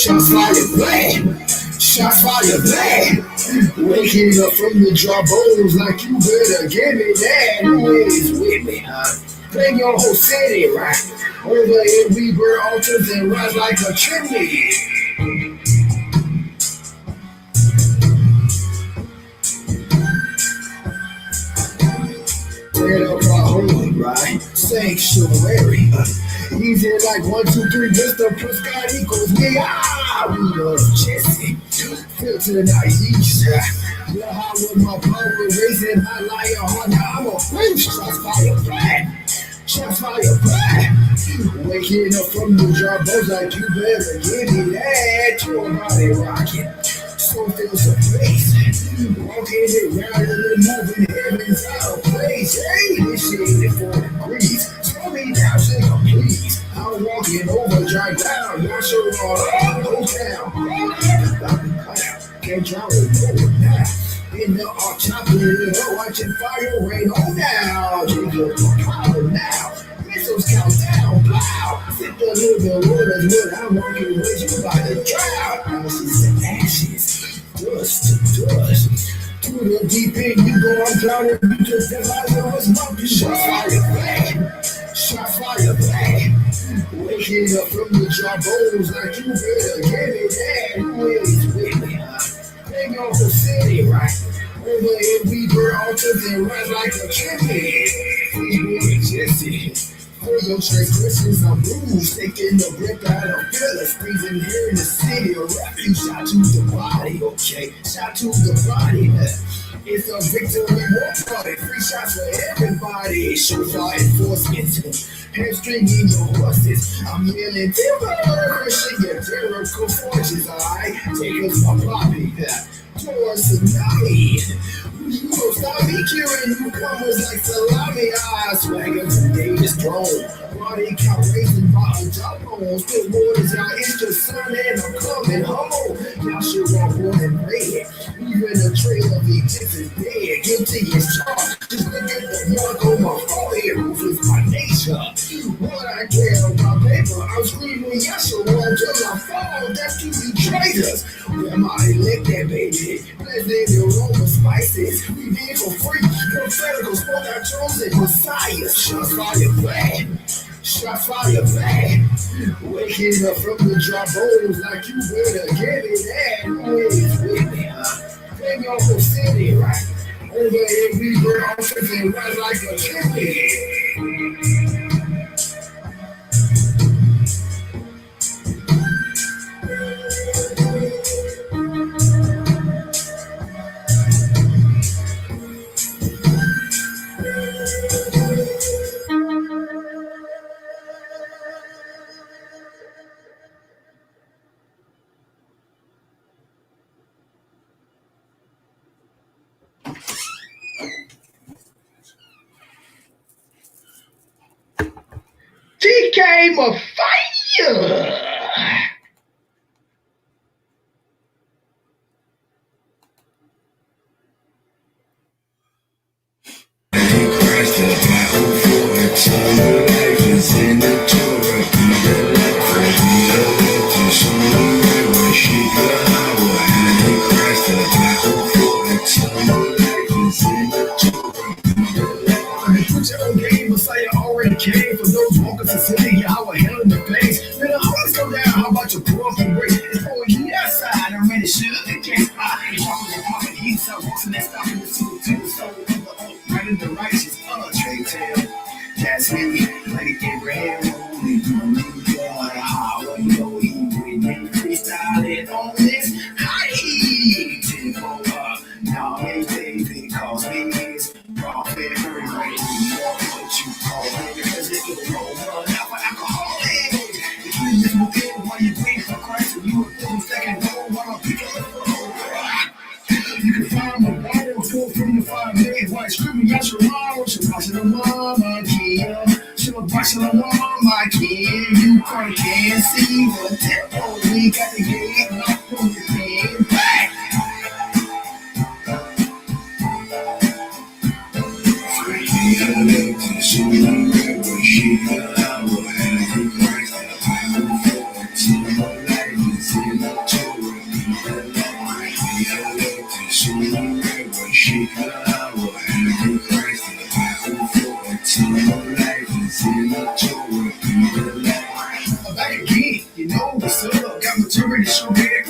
Shots fired, bang. Shots fired, bang. Waking up from the drawbones like you better give me that. Who is with me, huh? Bring your whole city right. Over here we burn altars and rise like a chimney. Red up our holy, right? Sanctuary. Easy like 1, 2, 3, Mr. Prescott equals me. Ah, we love Jesse. Filter Aisha. Yeah, how with my power raising my lion heart. Now I'm a flame. Shots fire black. Shots fire black. Waking up from the drawbones like you better give me that. Your body rocking. So feels a place. Walking it round and moving heavens out of place. Hey, this shit is 4 degrees. Slow me down, shake please. I'm walking over, dry down. Your shirt on, goes down. Can't drown it, no now. In the arc, chopping it up, watching fire rain on now. Drink up my power now. Missiles count down, plow. Sit the living waters when I'm walking with you by the drought. Ashes and ashes, dust to dust. To the deep end, you go on drowning because the light was bumping. Shots fire black. Shots fire black. Waking up from the drawbones like you better get it that. Who is with me, huh? Bring your whole city right. Over here we burn altars and rise like a chimney. We boy Jesse. For your transgressions are bruised, taking the breath out of Philistines and here in the city of refuge. Shot to the body, okay? Shot to the body. It's a victory war party. 3 shots for everybody. Show our enforcement. Hamstringing your horses. I'm yelling timber. Crushing your Jericho forges. Alright, take us my poppy. Towards tsunami. You gon' stop me curing newcomers like salami. I swagger today is strong. Body count raising by a jawbone. Spit waters out, it's the sun and I'm coming home. Y'all should walk born and red. Even the trail of Egypt is dead. Guilty as charged. Just look at the mark on my forehead. Roof is my nature. What I care about paper, I'm screaming Yeshua until I fall. That's to be traitors. Where my elected baby? Blessed aroma spices. We did for free. Prophetical spoke our chosen Messiah. Shots fire black. Shots fire black. Waking up from the drawbones like you better get it that. Who is with me, huh? Bring your whole city right. Over here we burn altars and rise like a chimney. She came a fire. Messiah already came for those walking to city. How a hell in the face. Then the hearts go down. How about your broken break? It's pouring heat outside. I'm ready to shoot. They can't fly. Dropping the popping heat. Stop walking and stopping the suit to the soul of the oak. Right in the righteous. Trade tail. That's me. Like Abraham. Holy God. How you know he with me. Freestyling on this. Hi. Tempo up. Now hey baby. Cause me is prophet. Right. You call it because it was no run out for alcohol. The key is within while you wait for Christ and you will feel second row while I'm picking up the road. You can find my bottle full from the 5 days while screaming out your mom. Shabbat mama Kia. Shabbat mama Kia. You can't see the tempo. We got the gate locked. Back again, you know what's up. Got maturity, show big.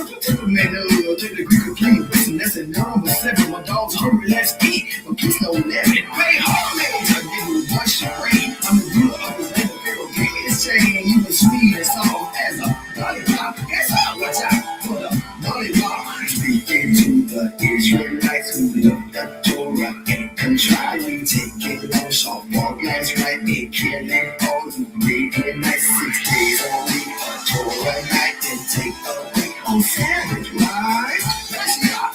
Man, to the Greek complete. Listen, that's a number 7. My dog's hungry, let's eat. But please no limit. Pay hard, man. I give you one shit rain. I'm the ruler of the land of Pharaoh. Get his chain. You was sweet and soft as a lollipop. Guess what? Watch out for the lollipop. Speaking to the Israelites who love the Torah and contriving, taking on softball glass right. It killing all the Arabian nights. 6 days a week, a Torah night, then take a week on Sabbath, right? That's not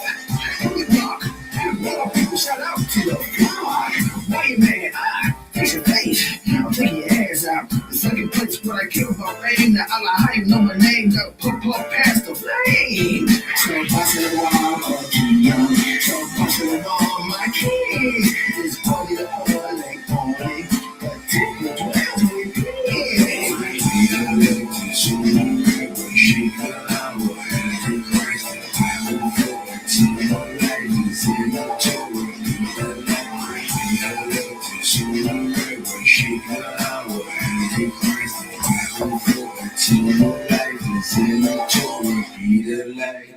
more people shout out to the God. Why you mad? Fix your face. I'll take your ass out. The second place when I kill my fame. Now Allah, how you know my name? Got pop past the flame. So passing the wall, so passing the wall, my king. This party the oil like party. But take the 12 with me. Shake the hour, and Christ, I will go until your life is in the Torah. Shake the hour, and Christ, I will go until your life is in the Torah. Be the light.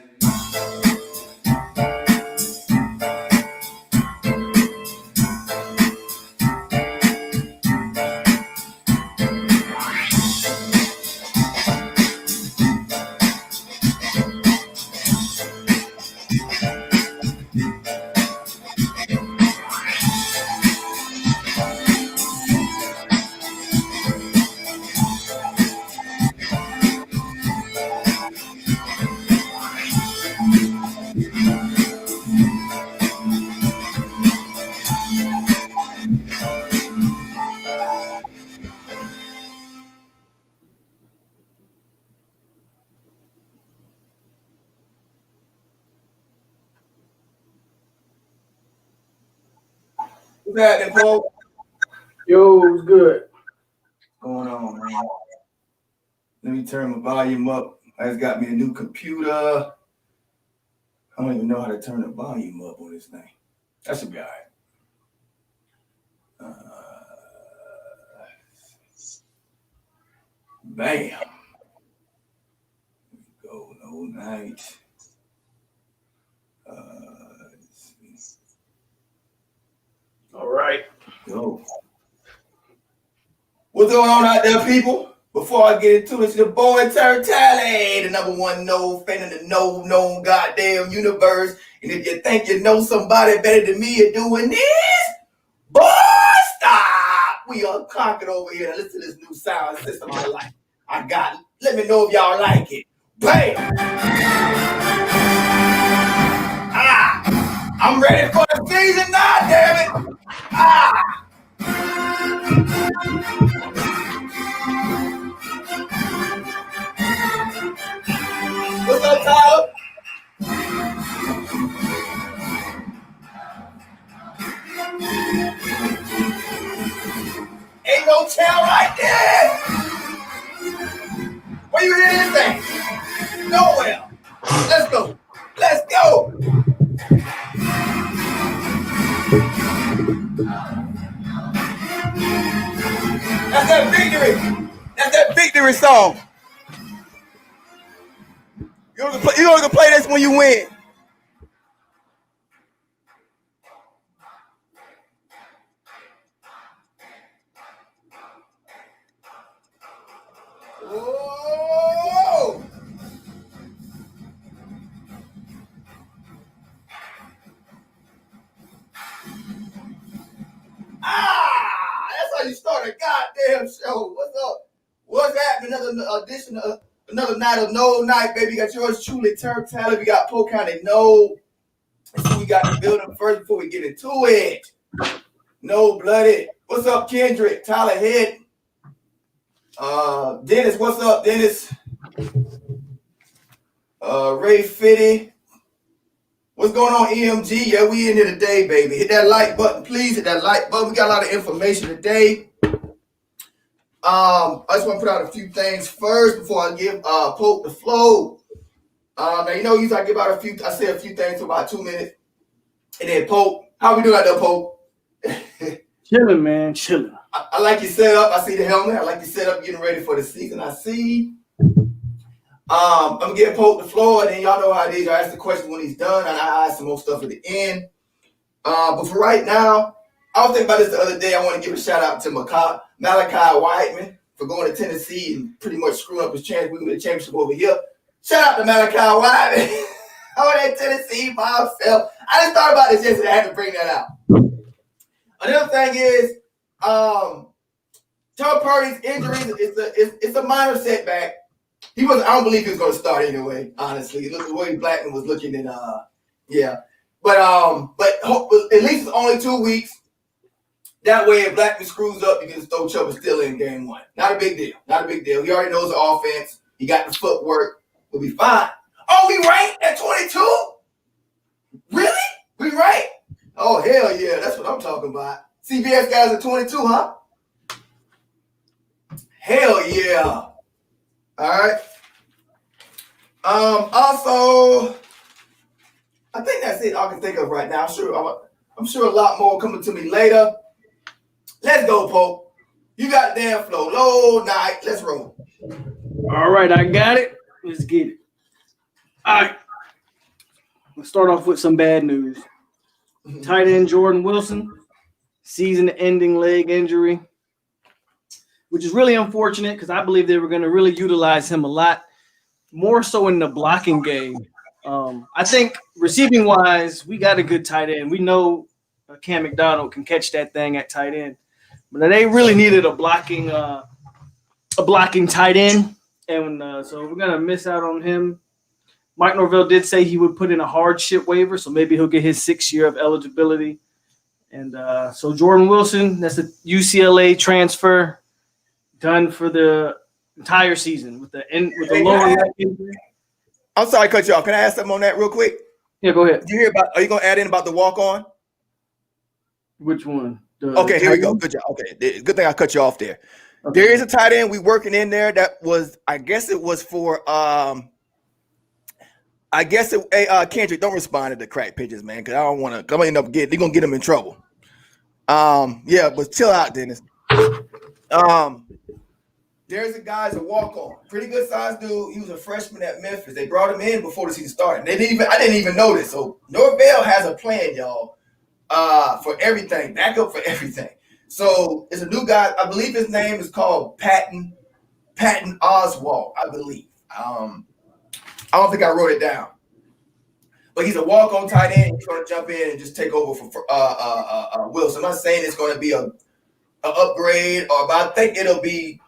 What's happening, Polk? Yo, what's good? What's going on, man? Let me turn my volume up. I just got me a new computer. I don't even know how to turn the volume up on this thing. That should be all right. Bam. Go, no night. All right. Go. What's going on out there, people? Before I get into it, it's your boy TURNTTALLY, the #1 Nole fan in the known goddamn universe. And if you think you know somebody better than me at doing this, boy, stop! We unconquered over here. Listen to this new sound system I like. I got it. Let me know if y'all like it. Bam! I'm ready for the season now, damn it! What's up, Tyler? Ain't no tail right there. Where you hear this thing? Nowhere. Let's go. Let's go. That's that victory. That's that victory song. You only can play this when you win. Whoa! That's how you start a goddamn show. What's up? What's happening? Another edition of another night of Nole night, baby. You got yours truly, TURNTTALLY. We got Polk County Nole. So we got the building first before we get into it. Nole blooded. What's up, Kendrick? Tyler Head. Dennis, what's up, Dennis? Ray Fitty. What's going on, EMG? Yeah, we in here today, baby. Hit that like button, please. Hit that like button. We got a lot of information today. I just want to put out a few things first before I give Polk the flow. Now, you know, usually I give out I say a few things for about 2 minutes. And then Polk, How we doing out there, Polk? Chilling, man, chilling. I like your setup. I see the helmet. I like your setup getting ready for the season. I see. I'm gonna give Polk the floor, and then y'all know how it is. I ask the question when he's done, and I ask some more stuff at the end. But for right now, I was thinking about this the other day. I want to give a shout out to Malachi Whiteman for going to Tennessee and pretty much screwing up his chance. We win the championship over here. Shout out to Malachi Whiteman. Over at Tennessee by himself. I just thought about this yesterday. I had to bring that out. Another thing is, Tom Purdy's injuries. It's a minor setback. I don't believe he was going to start anyway. Honestly, look the way Blackman was looking, and yeah. But at least it's only 2 weeks. That way, if Blackman screws up, you can just throw Chuba still in game 1. Not a big deal. Not a big deal. He already knows the offense. He got the footwork. We'll be fine. Oh, we ranked at 22? Really? We ranked? Oh, hell yeah. That's what I'm talking about. CBS guys at 22, huh? Hell yeah. All right. Also, I think that's it I can think of right now. I'm sure a lot more coming to me later. Let's go, Polk. You got the damn flow. Low night. Let's roll. All right, I got it. Let's get it. All right. Let's start off with some bad news. Tight end Jordan Wilson, season-ending leg injury, which is really unfortunate because I believe they were going to really utilize him a lot, more so in the blocking game. I think receiving-wise, we got a good tight end. We know Cam McDonald can catch that thing at tight end, but they really needed a blocking tight end, and so we're going to miss out on him. Mike Norvell did say he would put in a hardship waiver, so maybe he'll get his 6th year of eligibility. And so Jordan Wilson, that's a UCLA transfer, done for the entire season with the lower leg injury. I'm sorry to cut you off. Can I ask something on that real quick? Yeah, go ahead. Did you hear about? Are you going to add in about the walk-on? Which one? Okay, here we go. Good job. Okay, good thing I cut you off there. Okay. There is a tight end we working in there that was, I guess it was for Kendrick, don't respond to the crack pitches, man, because I don't want to. I'm gonna end up they're gonna get him in trouble. Yeah, but chill out, Dennis. There's a guy's a walk-on, pretty good sized dude. He was a freshman at Memphis. They brought him in before the season started. I didn't even know this. So Norvell has a plan, y'all, for everything, backup for everything. So it's a new guy. I believe his name is called Patton Oswalt, I believe. I don't think I wrote it down, but he's a walk-on tight end. He's going to jump in and just take over for Wilson. I'm not saying it's going to be an upgrade, but I think we'll be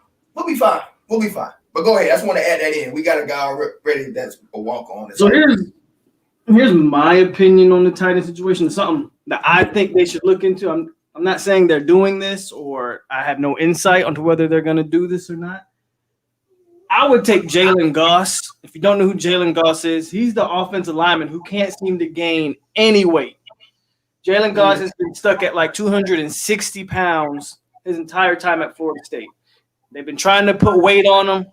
fine. We'll be fine. But go ahead. I just want to add that in. We got a guy ready that's a walk-on. So here's my opinion on the tight end situation. It's something that I think they should look into. I'm not saying they're doing this, or I have no insight onto whether they're going to do this or not. I would take Jalen Goss. If you don't know who Jalen Goss is, he's the offensive lineman who can't seem to gain any weight. Jalen Goss has been stuck at like 260 pounds his entire time at Florida State. They've been trying to put weight on him,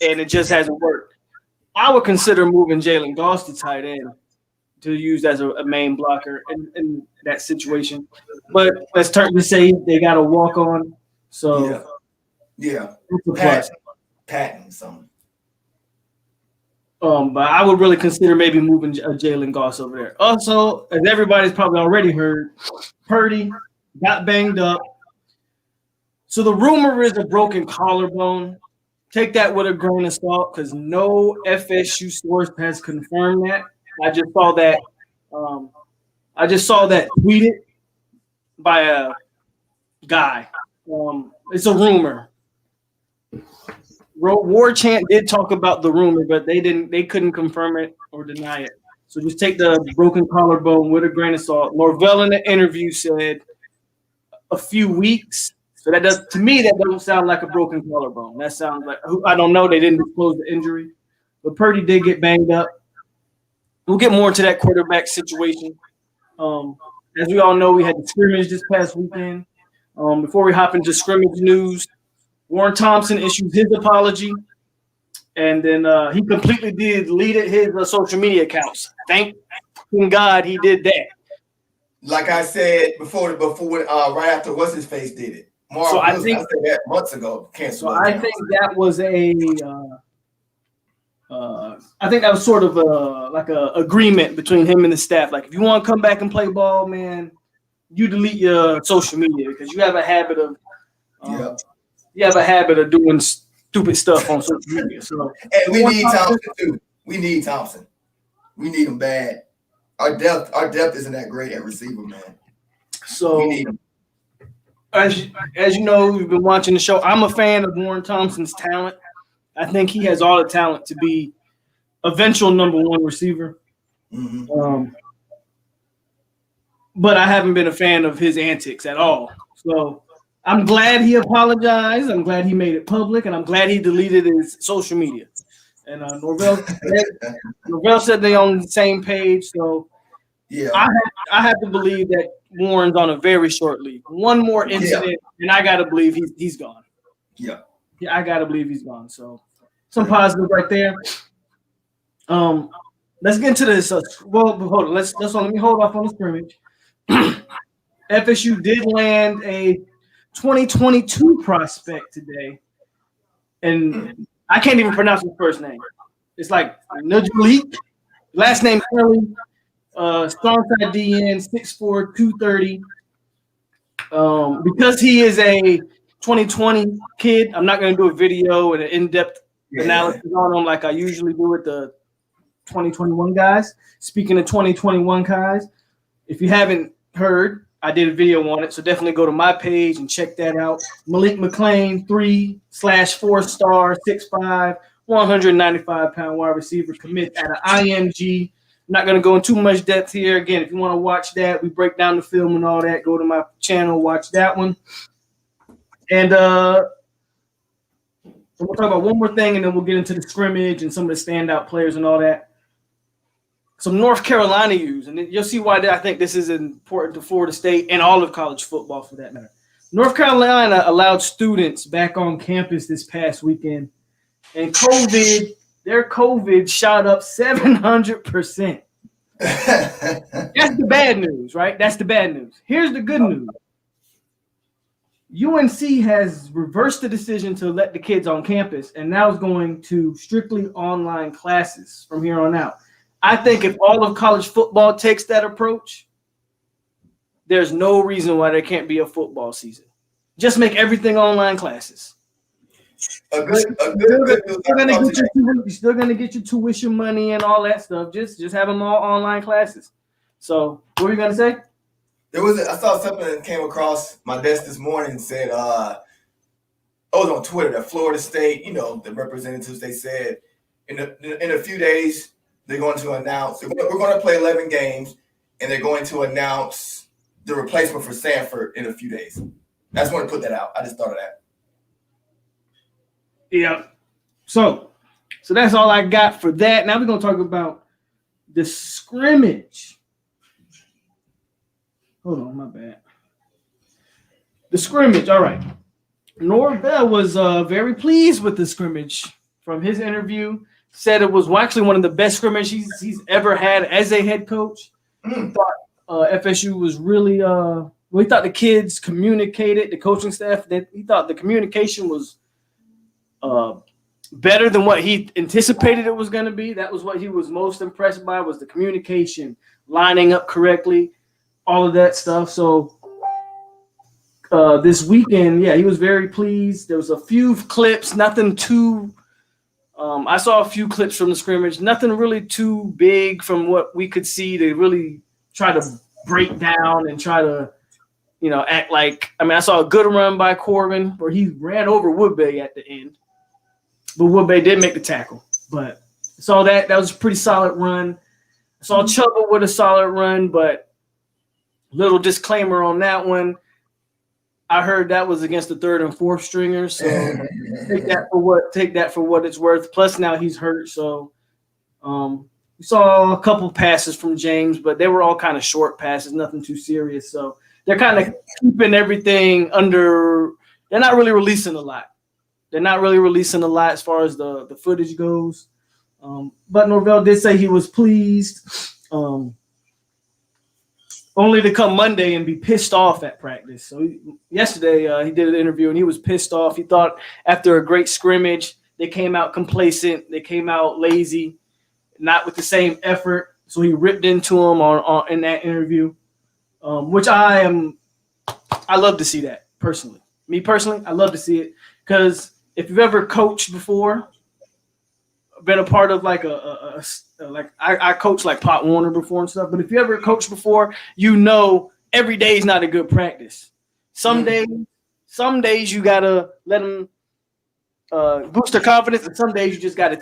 and it just hasn't worked. I would consider moving Jalen Goss to tight end to use as a main blocker in that situation. But let's turn to say they got to walk on. So yeah. Patton something. But I would really consider maybe moving Jalen Goss over there. Also, as everybody's probably already heard, Purdy got banged up. So the rumor is a broken collarbone. Take that with a grain of salt because no FSU source has confirmed that. I just saw that tweeted by a guy. It's a rumor. War Chant did talk about the rumor, but they couldn't confirm it or deny it. So just take the broken collarbone with a grain of salt. Norvell in the interview said a few weeks. So that doesn't sound like a broken collarbone. That sounds like, I don't know. They didn't disclose the injury, but Purdy did get banged up. We'll get more into that quarterback situation. As we all know, we had the scrimmage this past weekend. Before we hop into scrimmage news, Warren Thompson issued his apology, and then he completely deleted his social media accounts. Thank God he did that. like I said before, right after what's his face did it. So I I said that months ago. So I think that was I think that was sort of like a agreement between him and the staff. Like, if you want to come back and play ball, man, you delete your social media because you have a habit of doing stupid stuff on social media. So, and we need Thompson too. We need Thompson. We need him bad. Our depth isn't that great at receiver, man. So we need him. As you know, we've been watching the show. I'm a fan of Warren Thompson's talent. I think he has all the talent to be eventual number one receiver. Mm-hmm. But I haven't been a fan of his antics at all. So I'm glad he apologized. I'm glad he made it public, and I'm glad he deleted his social media. And Norvell said they're on the same page. So yeah, I have to believe that Warren's on a very short leash. One more incident, and I gotta believe he's gone. Yeah, I gotta believe he's gone. So some positive right there. Let's get into this. Well, hold on. Let me hold off on the scrimmage. FSU did land a 2022 prospect today, and I can't even pronounce his first name. It's like Nujalik. Last name Kelly. Strong side DN, 6'4", 230. Because he is a 2020 kid, I'm not going to do a video and an in-depth analysis on him like I usually do with the 2021 guys. Speaking of 2021 guys, if you haven't heard, I did a video on it, so definitely go to my page and check that out. Malik McClain, 3/4-star, 6'5", 195-pound wide receiver, commit at an IMG. I'm not going to go in too much depth here. Again, if you want to watch that, we break down the film and all that. Go to my channel, watch that one. And we'll talk about one more thing, and then we'll get into the scrimmage and some of the standout players and all that. Some North Carolina news, and you'll see why I think this is important to Florida State and all of college football for that matter. North Carolina allowed students back on campus this past weekend, and their COVID shot up 700%. That's the bad news, right? That's the bad news. Here's the good news. UNC has reversed the decision to let the kids on campus, and now is going to strictly online classes from here on out. I think if all of college football takes that approach, there's no reason why there can't be a football season. Just make everything online classes. You're still gonna get your tuition money and all that stuff. Just have them all online classes. So what were you gonna say? I saw something that came across my desk this morning and said, I was on Twitter that Florida State, the representatives, they said in a few days they're going to announce we're going to play 11 games, and they're going to announce the replacement for Sanford in a few days. I just want to put that out. I just thought of that. Yeah. So that's all I got for that. Now we're going to talk about the scrimmage. Hold on, my bad. The scrimmage. All right. Norvell was very pleased with the scrimmage from his interview. Said it was actually one of the best scrimmages he's ever had as a head coach. He thought FSU was really he thought the kids communicated, the coaching staff, that he thought the communication was better than what he anticipated it was going to be. That was what he was most impressed by, was the communication, lining up correctly, all of that stuff. So this weekend, he was very pleased. There was a few clips, nothing too I saw a few clips from the scrimmage, nothing really too big from what we could see to really try to break down and try to, act like, I saw a good run by Corbin where he ran over Woodbay at the end. But Woodbay did make the tackle. But I saw that was a pretty solid run. I saw Chuba with a solid run, but little disclaimer on that one. I heard that was against the third and fourth stringers, so take that for what it's worth. Plus now he's hurt, so we saw a couple passes from James, but they were all kind of short passes, nothing too serious. So they're kind of keeping everything under. They're not really releasing a lot. As far as the footage goes. But Norvell did say he was pleased. only to come Monday and be pissed off at practice. So yesterday he did an interview and he was pissed off. He thought after a great scrimmage, they came out complacent. They came out lazy, not with the same effort. So he ripped into him on in that interview, which I love to see that personally. Me personally, I love to see it because if you've ever coached before, been a part of like like I coached like Pop Warner before and stuff. But if you ever coached before, you know every day is not a good practice. Some days you gotta let them boost their confidence, and some days you just gotta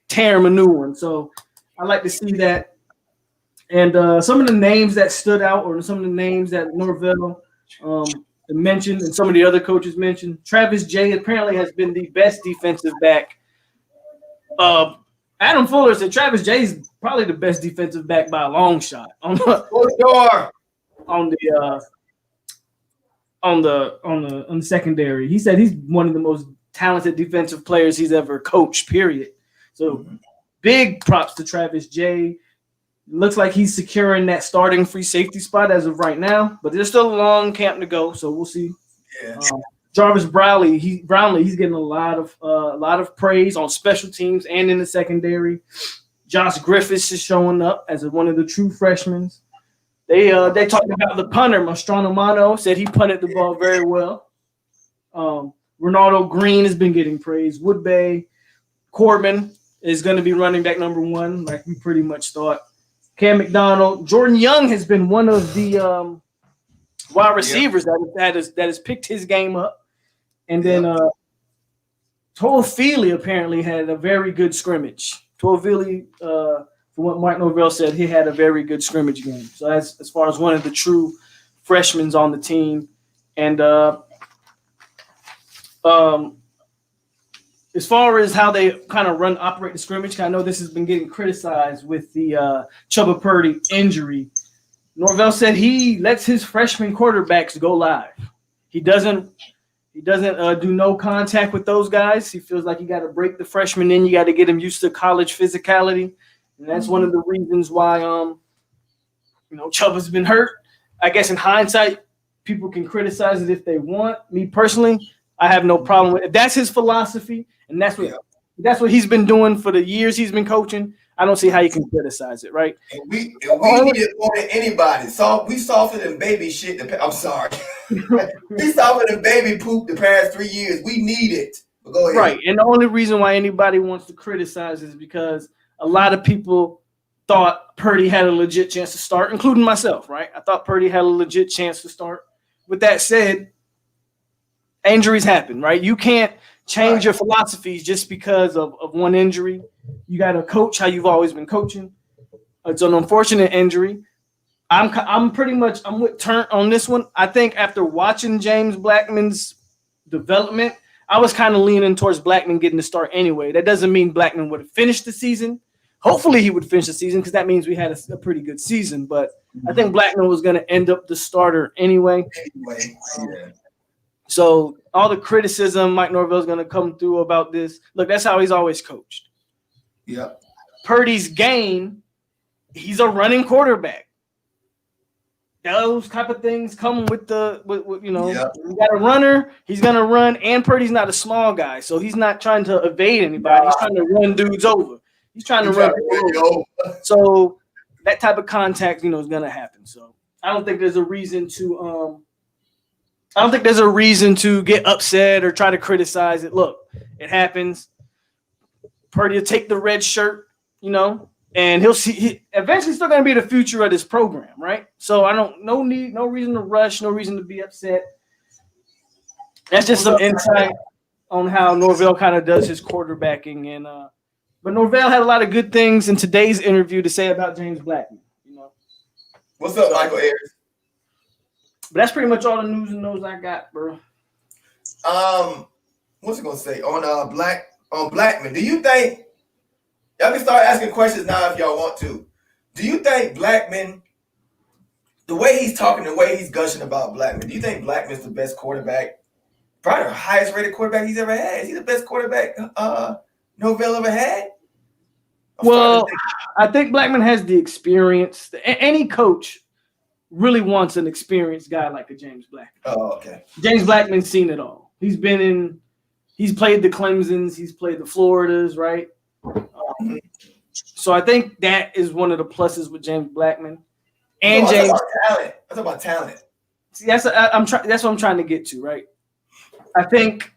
tear them a new one. So I like to see that. And some of the names that stood out, or some of the names that Norvell mentioned, and some of the other coaches mentioned, Travis Jay apparently has been the best defensive back. Adam Fuller said Travis Jay is probably the best defensive back by a long shot on the secondary. He said he's one of the most talented defensive players he's ever coached, period. So big props to Travis Jay. Looks like he's securing that starting free safety spot as of right now, but there's still a long camp to go, so we'll see. Yeah. Jarvis Brownlee, he's getting a lot of praise on special teams and in the secondary. Josh Griffiths is showing up as one of the true freshmen. They talked about the punter. Mastronomano said he punted the ball very well. Ronaldo Green has been getting praise. Woodbay Corbin is going to be running back number 1, like we pretty much thought. Cam McDonald, Jordan Young has been one of the wide receivers that has picked his game up. And then Toafili apparently had a very good scrimmage. Toafili, from what Mike Norvell said, he had a very good scrimmage game. So as far as one of the true freshmen on the team. And as far as how they kind of operate the scrimmage, I know this has been getting criticized with the Chubba Purdy injury. Norvell said he lets his freshman quarterbacks go live. He doesn't do no contact with those guys. He feels like you got to break the freshman in. You got to get him used to college physicality, and that's one of the reasons why Chubba's been hurt. I guess in hindsight, people can criticize it if they want. Me personally, I have no problem with it. If that's his philosophy, and that's what he's been doing for the years he's been coaching, I don't see how you can criticize it, right? And we need it more than anybody. So we softer than baby shit. I'm sorry. We softer than baby poop the past 3 years. We need it. But go ahead. Right. And the only reason why anybody wants to criticize is because a lot of people thought Purdy had a legit chance to start, including myself, right? I thought Purdy had a legit chance to start. With that said, injuries happen, right? You can't change your philosophies just because of one injury. You got to coach how you've always been coaching. It's an unfortunate injury. I'm with Turnt on this one. I think after watching James Blackman's development, I was kind of leaning towards Blackman getting the start anyway. That doesn't mean Blackman would have finished the season. Hopefully he would finish the season because that means we had a pretty good season. But I think Blackman was going to end up the starter anyway. So all the criticism Mike Norvell is going to come through about this. Look, that's how he's always coached. Yeah. Purdy's game, he's a running quarterback. Those type of things come with you got a runner, he's going to run, and Purdy's not a small guy, so he's not trying to evade anybody. He's trying to run dudes over. He's trying to run over. So that type of contact, is going to happen. So I don't think there's a reason to get upset or try to criticize it. Look, it happens. Purdy will take the red shirt, and he'll see. He eventually still going to be the future of this program, right? So no reason to rush, no reason to be upset. That's just some insight on how Norvell kind of does his quarterbacking, and but Norvell had a lot of good things in today's interview to say about James Blackman. What's up, Michael Ayers? But that's pretty much all the news and notes I got, bro. What's it gonna say on Blackman? Do you think y'all can start asking questions now if y'all want to? Do you think Blackman, the way he's talking, the way he's gushing about Blackman, do you think Blackman's the best quarterback, probably the highest rated quarterback he's ever had? Is he the best quarterback Norvell ever had? Well, I think Blackman has the experience. Any coach really wants an experienced guy like a James Blackman. Oh, okay. James Blackman's seen it all. He's played the Clemsons, he's played the Floridas, right? So I think that is one of the pluses with James Blackman. And James, talent. I talk about talent. See, that's what I'm trying to get to, right? I think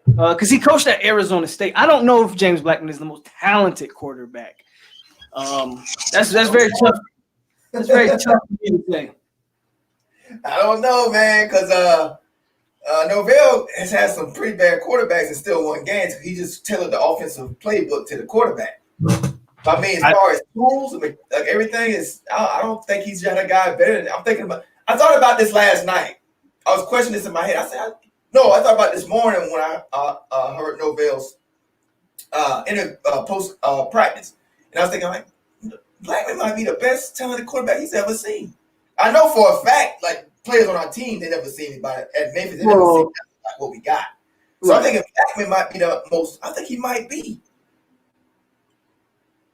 because he coached at Arizona State. I don't know if James Blackman is the most talented quarterback. That's very tough. That's very tough for me to say. I don't know, man, because Norvell has had some pretty bad quarterbacks and still won games. He just tailored the offensive playbook to the quarterback. I mean, as far as tools, like everything is, I don't think he's got a guy better than. I thought about this last night. I was questioning this in my head. I thought about this morning when I heard Norvell's post practice, and I was thinking, like, Blackman might be the best talented quarterback he's ever seen. I know for a fact, like players on our team, they never seen anybody at Memphis. They never seen like what we got. So I'm thinking Blackman might be the most. I think he might be.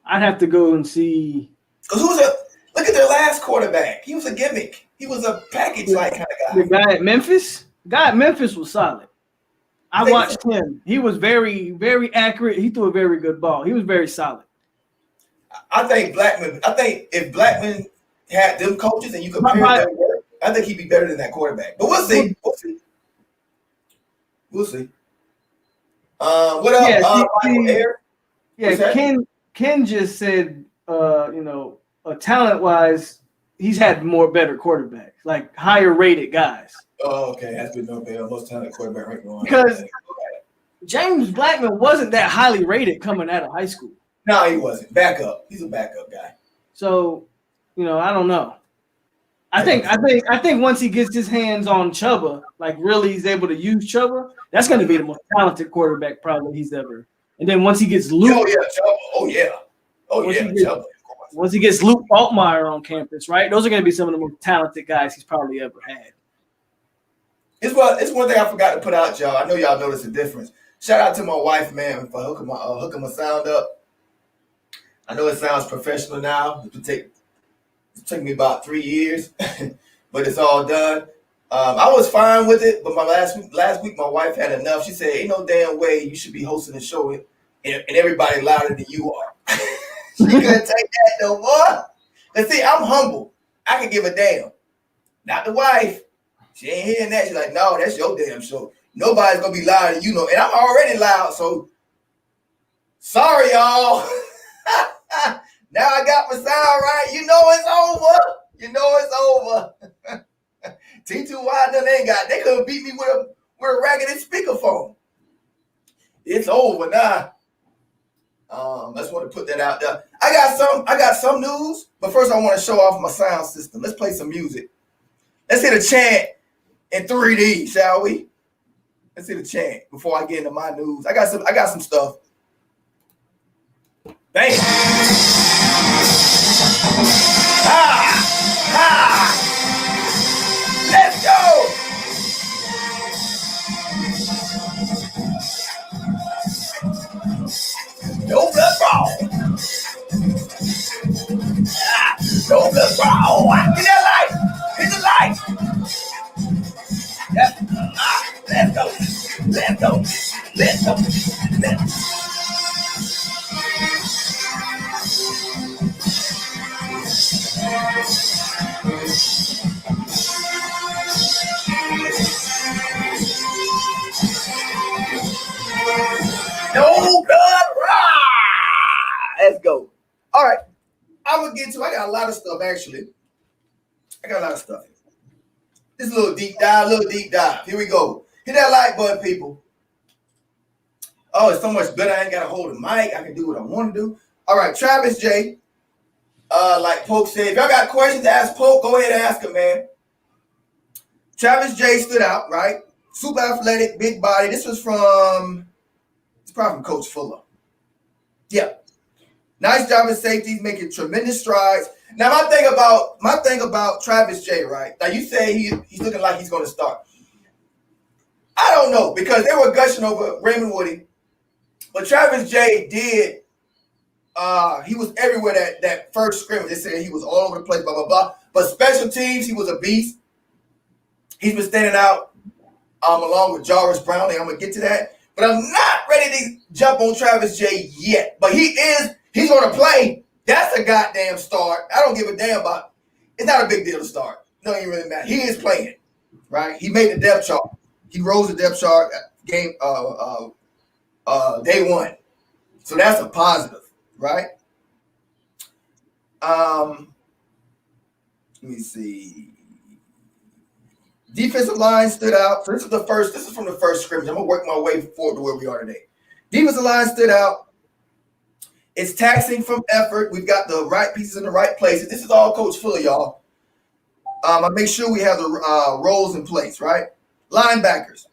I'd have to go and see. Because look at their last quarterback. He was a gimmick. He was a package like kind of guy. The guy at Memphis? Was solid. I watched him. He was very, very accurate. He threw a very good ball. He was very solid. I think if Blackman had them coaches and you compare their work, I think he'd be better than that quarterback. But we'll see. We'll see. What up, Michael Air? Yeah, Ken just said, talent-wise, he's had better quarterbacks, like higher rated guys. Oh, okay. That's been the most talented quarterback right now. Because James Blackman wasn't that highly rated coming out of high school. No, he wasn't. Backup. He's a backup guy. So, I don't know. I think once he gets his hands on Chuba, like really he's able to use Chuba, that's going to be the most talented quarterback probably he's ever. And then once he gets Luke, once he gets Luke Altmaier on campus, right? Those are going to be some of the most talented guys he's probably ever had. It's one thing I forgot to put out, y'all. I know y'all noticed the difference. Shout out to my wife, man, for hooking my sound up. I know it sounds professional now. It took me about 3 years, but it's all done. I was fine with it, but my last week my wife had enough. She said, "Ain't no damn way you should be hosting a show and everybody louder than you are." She couldn't take that no more. And see, I'm humble. I can give a damn. Not the wife. She ain't hearing that. She's like, "No, that's your damn show. Nobody's gonna be louder than you know." And I'm already loud, so sorry, y'all. Now I got my sound right. You know it's over. T2Y done they couldn't beat me with a raggedy speakerphone. It's over now. I just want to put that out there. I got some news, but first I want to show off my sound system. Let's play some music. Let's hit a chant in 3D, shall we? Let's hit a chant before I get into my news. I got some stuff. Bam! Let's go! No blood brawl. No blood brawl. Hit that light. Hit the light. Yep. Let's go. Let's go. Let's go. Let's go. No blood raw. Let's go. All right. I got a lot of stuff actually. This is a little deep dive. Here we go. Hit that like button, people. Oh, it's so much better. I ain't got to hold a mic. I can do what I want to do. All right, Travis J. Like Polk said, if y'all got questions to ask Polk, go ahead and ask him, man. Travis J stood out, right? Super athletic, big body. This was probably from Coach Fuller. Yeah. Nice job at safeties, making tremendous strides. Now, my thing about Travis J, right? Now, you say he's looking like he's going to start. I don't know, because they were gushing over Raymond Woody. But Travis J did He was everywhere that first scrimmage. They said he was all over the place, blah, blah, blah. But special teams, he was a beast. He's been standing out along with Jarvis Brownlee. I'm going to get to that. But I'm not ready to jump on Travis J yet. But he's going to play. That's a goddamn start. I don't give a damn about it. It's not a big deal to start. No, it really matter. He is playing, right? He made the depth chart. He rose the depth chart game day one. So that's a positive, right? Let me see. Defensive line stood out. So this is from the first scrimmage. I'm gonna work my way forward to where we are today. Defensive line stood out. It's taxing from effort. We've got the right pieces in the right places. This is all Coach Fuller, y'all. I make sure we have the roles in place, right? Linebackers,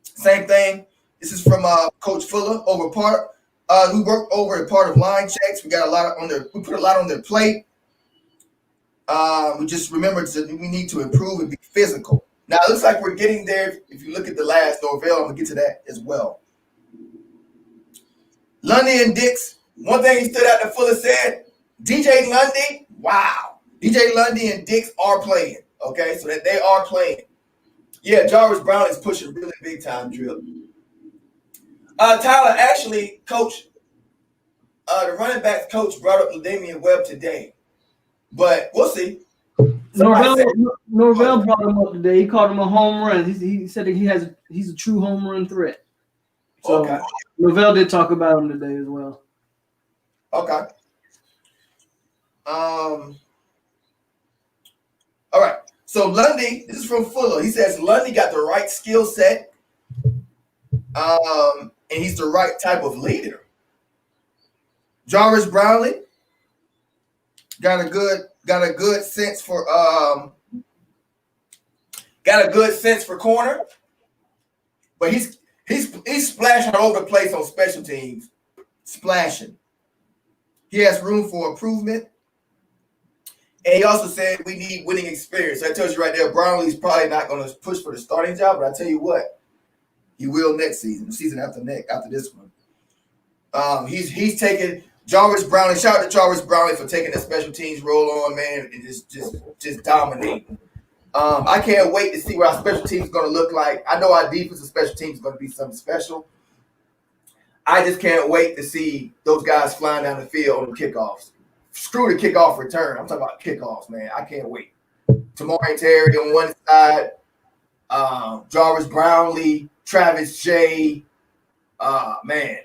same thing. This is from Coach Fuller over part. We worked over a part of line checks. We got a lot we put a lot on their plate. We just remember that we need to improve and be physical. Now it looks like we're getting there. If you look at the last Norvell, I'm gonna get to that as well. Lundy and Dix. One thing he stood out that Fuller said, DJ Lundy, wow. DJ Lundy and Dix are playing, okay? So that they are playing. Yeah, Jarvis Brown is pushing really big time drill. Tyler, actually, coach, the running backs coach brought up Damian Webb today. But we'll see. Norvell brought him up today. He called him a home run. He said that he's a true home run threat. So okay. Norvell did talk about him today as well. Okay. All right. So Lundy, this is from Fuller. He says Lundy got the right skill set, and he's the right type of leader. Jarvis Brownlee got a good sense for corner, but he's splashing all over the place on special teams, splashing. He has room for improvement. And he also said we need winning experience. So that tells you right there, Brownlee's probably not going to push for the starting job, but I tell you what, he will next season, the season after this one. He's taking Jarvis Brownlee. Shout out to Jarvis Brownlee for taking the special teams role on, man, and just dominating. I can't wait to see what our special teams is going to look like. I know our defensive special teams is going to be something special. I just can't wait to see those guys flying down the field on the kickoffs. Screw the kickoff return. I'm talking about kickoffs, man. I can't wait. Tamari Terry on one side, Jarvis Brownlee, Travis J. Man,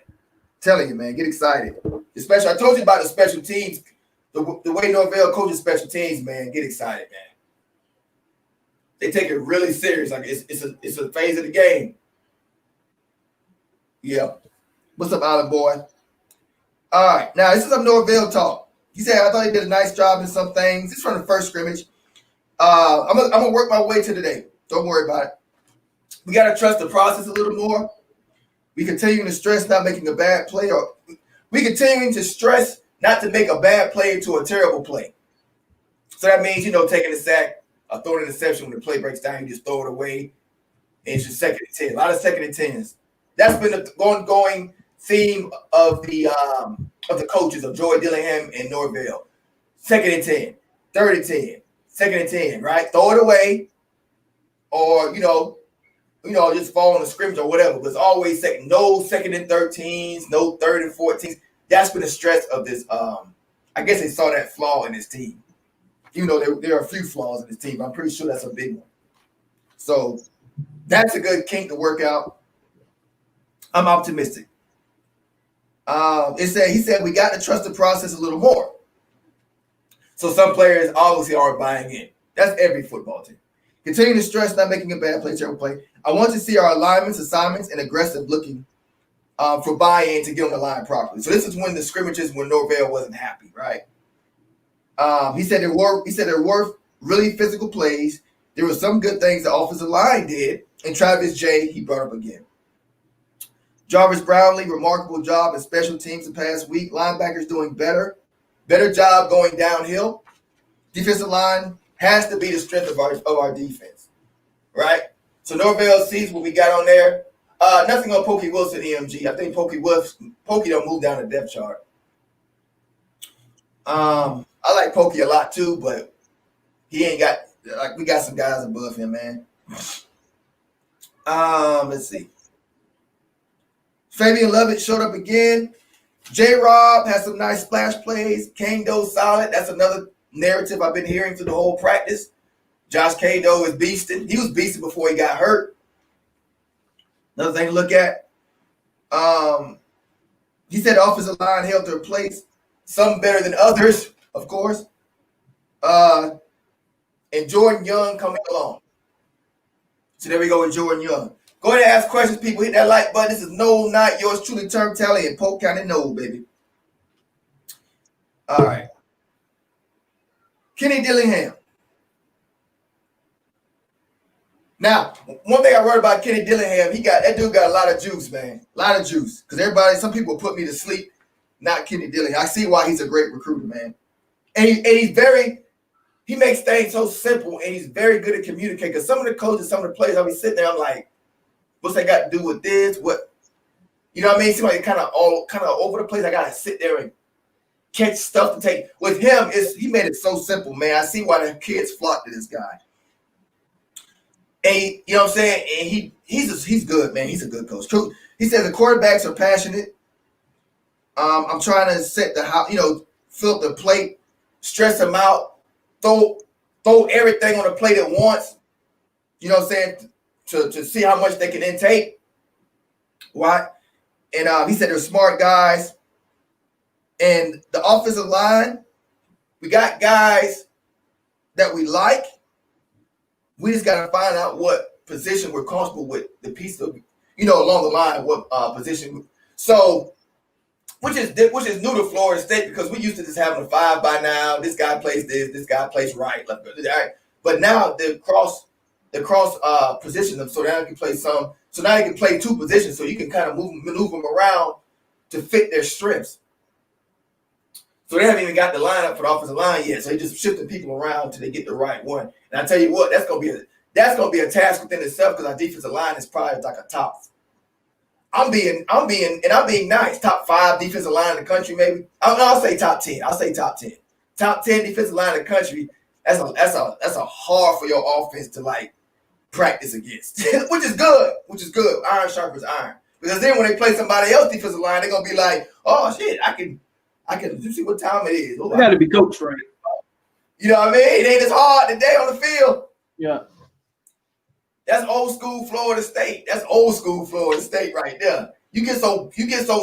telling you, man, get excited. Especially, I told you about the special teams. The way Norvell coaches special teams, man, get excited, man. They take it really serious. Like it's a phase of the game. Yeah. What's up, Island boy? All right. Now, this is some Norvell talk. He said, I thought he did a nice job in some things. This is from the first scrimmage. I'm gonna work my way to today. Don't worry about it. We got to trust the process a little more. We continue to stress not making a bad play, or we continuing to stress not to make a bad play into a terrible play. So that means, taking a sack, or throwing an interception when the play breaks down, you just throw it away. And it's your 2nd and 10. A lot of 2nd and 10s. That's been the ongoing theme of the coaches of Joy Dillingham and Norvell. 2nd and 10, 3rd and 10, 2nd and 10, right? Throw it away, or just fall on the scrimmage or whatever. But it's always second. No 2nd and 13s, no 3rd and 14s. That's been the stress of this. I guess they saw that flaw in this team. There are a few flaws in this team, but I'm pretty sure that's a big one. So that's a good kink to work out. I'm optimistic. He said we got to trust the process a little more. So some players obviously aren't buying in. That's every football team. Continue to stress not making a bad play, terrible play. I want to see our alignments, assignments, and aggressive looking for buy-in to get on the line properly. So this is when the scrimmages when Norvell wasn't happy, right? He said there were really physical plays. There were some good things the offensive line did, and Travis J. he brought up again. Jarvis Brownlee, remarkable job in special teams the past week. Linebackers doing better job going downhill. Defensive line has to be the strength of our defense, right? So Norvell sees what we got on there. Nothing on Pokey Wilson, EMG. I think Pokey don't move down the depth chart. I like Pokey a lot too, but he ain't got like we got some guys above him, man. Let's see. Fabian Lovett showed up again. J-Rob has some nice splash plays. Kane-Do solid. That's another narrative I've been hearing through the whole practice. Josh Kane-Do is beasting. He was beasting before he got hurt. Another thing to look at. He said the offensive line held their place. Some better than others, of course. And Jordan Young coming along. So there we go with Jordan Young. Go ahead and ask questions, people. Hit that like button. This is Nole Night. Yours truly, TURNTTALLY in Polk County, Nole, baby. All right. Kenny Dillingham. Now, one thing I wrote about Kenny Dillingham, that dude got a lot of juice, man. A lot of juice. Because some people put me to sleep, not Kenny Dillingham. I see why he's a great recruiter, man. And he makes things so simple, and he's very good at communicating. Because some of the coaches, some of the players, I'll be sitting there, I'm like, what's that got to do with this? What, you know what I mean? It seems like kind of over the place. I gotta sit there and catch stuff to take. With him, he made it so simple, man. I see why the kids flock to this guy. And you know what I'm saying? And he's good, man. He's a good coach. He says the quarterbacks are passionate. I'm trying to set fill up the plate, stress them out, throw everything on the plate at once. You know what I'm saying? To see how much they can intake. Why? And he said they're smart guys. And the offensive line, we got guys that we like. We just got to find out what position we're comfortable with, the piece of, along the line, what position. So, which is new to Florida State because we used to just having a 5 by now. This guy plays this guy plays right. But now they cross position them so now they can play some. So now they can play 2 positions so you can kind of maneuver them around to fit their strengths. So they haven't even got the lineup for the offensive line yet. So they just shifting people around till they get the right one. And I tell you what, that's gonna be a task within itself because our defensive line is probably like a top. I'm being nice. Top 5 defensive line in the country, maybe. I'll say top 10. I'll say top 10. Top 10 defensive line in the country. That's a hard for your offense to like practice against, which is good. Iron sharpens iron. Because then when they play somebody else defensive line, they're gonna be like, oh shit, I can you see what time it is. You gotta be coached right. You know what I mean? It ain't as hard today on the field. Yeah. That's old school Florida State. That's old school Florida State right there. You get so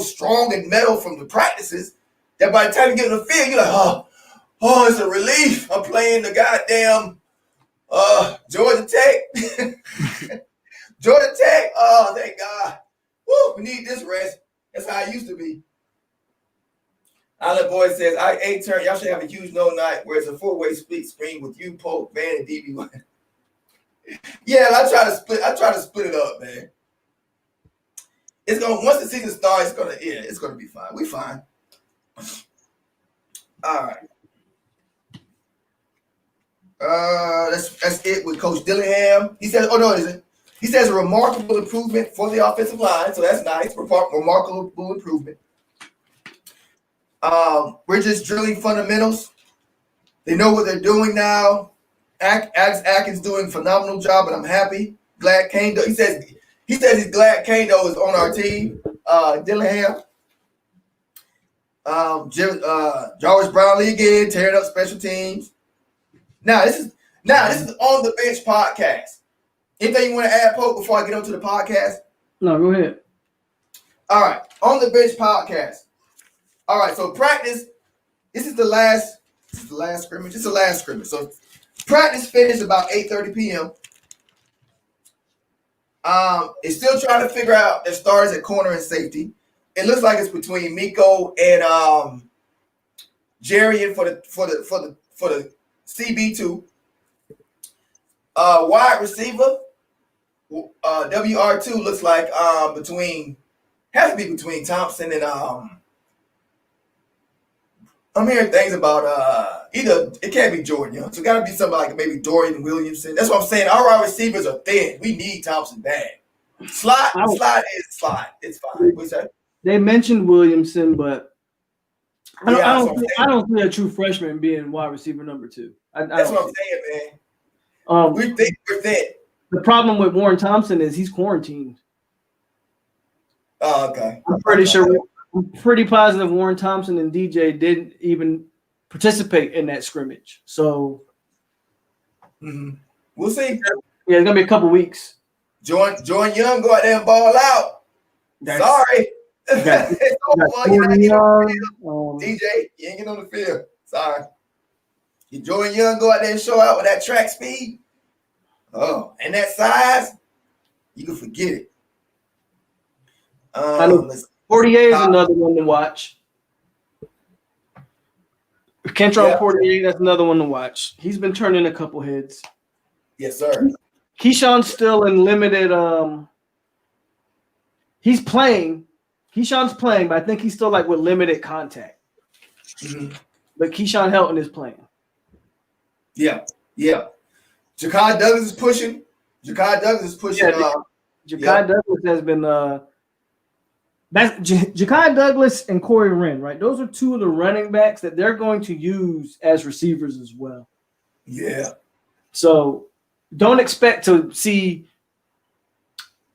strong and metal from the practices that by the time you get in the field, you're like, oh, it's a relief. I'm playing the goddamn Georgia Tech. Georgia Tech. Oh, thank God. Woo, we need this rest. That's how it used to be. Island Boy says, turn. Y'all should have a huge no night where it's a 4-way split screen with you, Polk, Van, and DB1. Yeah, I try to split it up, man. Once the season starts, it's gonna be fine. We fine. All right. That's it with Coach Dillingham. He says, he says a remarkable improvement for the offensive line, so that's nice. Remarkable improvement. We're just drilling fundamentals. They know what they're doing now. Atkins doing a phenomenal job, and I'm happy. Glad Kane-Do. He says he's glad Kane-Do is on our team. Dillingham. Jarvis Brownlee again, tearing up special teams. Now this is on the bench podcast. Anything you want to add, Polk, before I get onto the podcast? No, go ahead. All right, on the bench podcast. All right, so practice. This is the last scrimmage. It's the last scrimmage. So practice finished about 8:30 p.m. It's still trying to figure out their starters at corner and safety. It looks like it's between Miko and Jerry for the CB2. Wide receiver, WR2 looks like has to be between Thompson and I'm hearing things about either it can't be Jordan Young, so it got to be somebody like maybe Dorian Williamson. That's what I'm saying. Our wide receivers are thin. We need Thompson bad. Slot is slot. It's fine. What's that? They mentioned Williamson, but I don't see a true freshman being wide receiver number 2. That's what I'm saying, man. We think we're fit. The problem with Warren Thompson is he's quarantined. Oh, okay. I'm pretty positive Warren Thompson and DJ didn't even participate in that scrimmage. So we'll see. Yeah, it's gonna be a couple weeks. Jordan Young go out there and ball out. Sorry. DJ, you ain't getting on the field. Sorry. Jordan Young go out there and show out with that track speed. Oh, and that size, you can forget it. 48 is another one to watch. Kentrell Portier, that's another one to watch. He's been turning a couple heads. Yes, sir. Keyshawn's still in limited. He's playing. Keyshawn's playing, but I think he's still like with limited contact. But Keyshawn Helton is playing. Yeah. Ja'Kai Douglas is pushing. Ja'Kai Douglas has been. That's Ja'Kai Douglas and Corey Wren, right? Those are two of the running backs that they're going to use as receivers as well. Yeah. So don't expect to see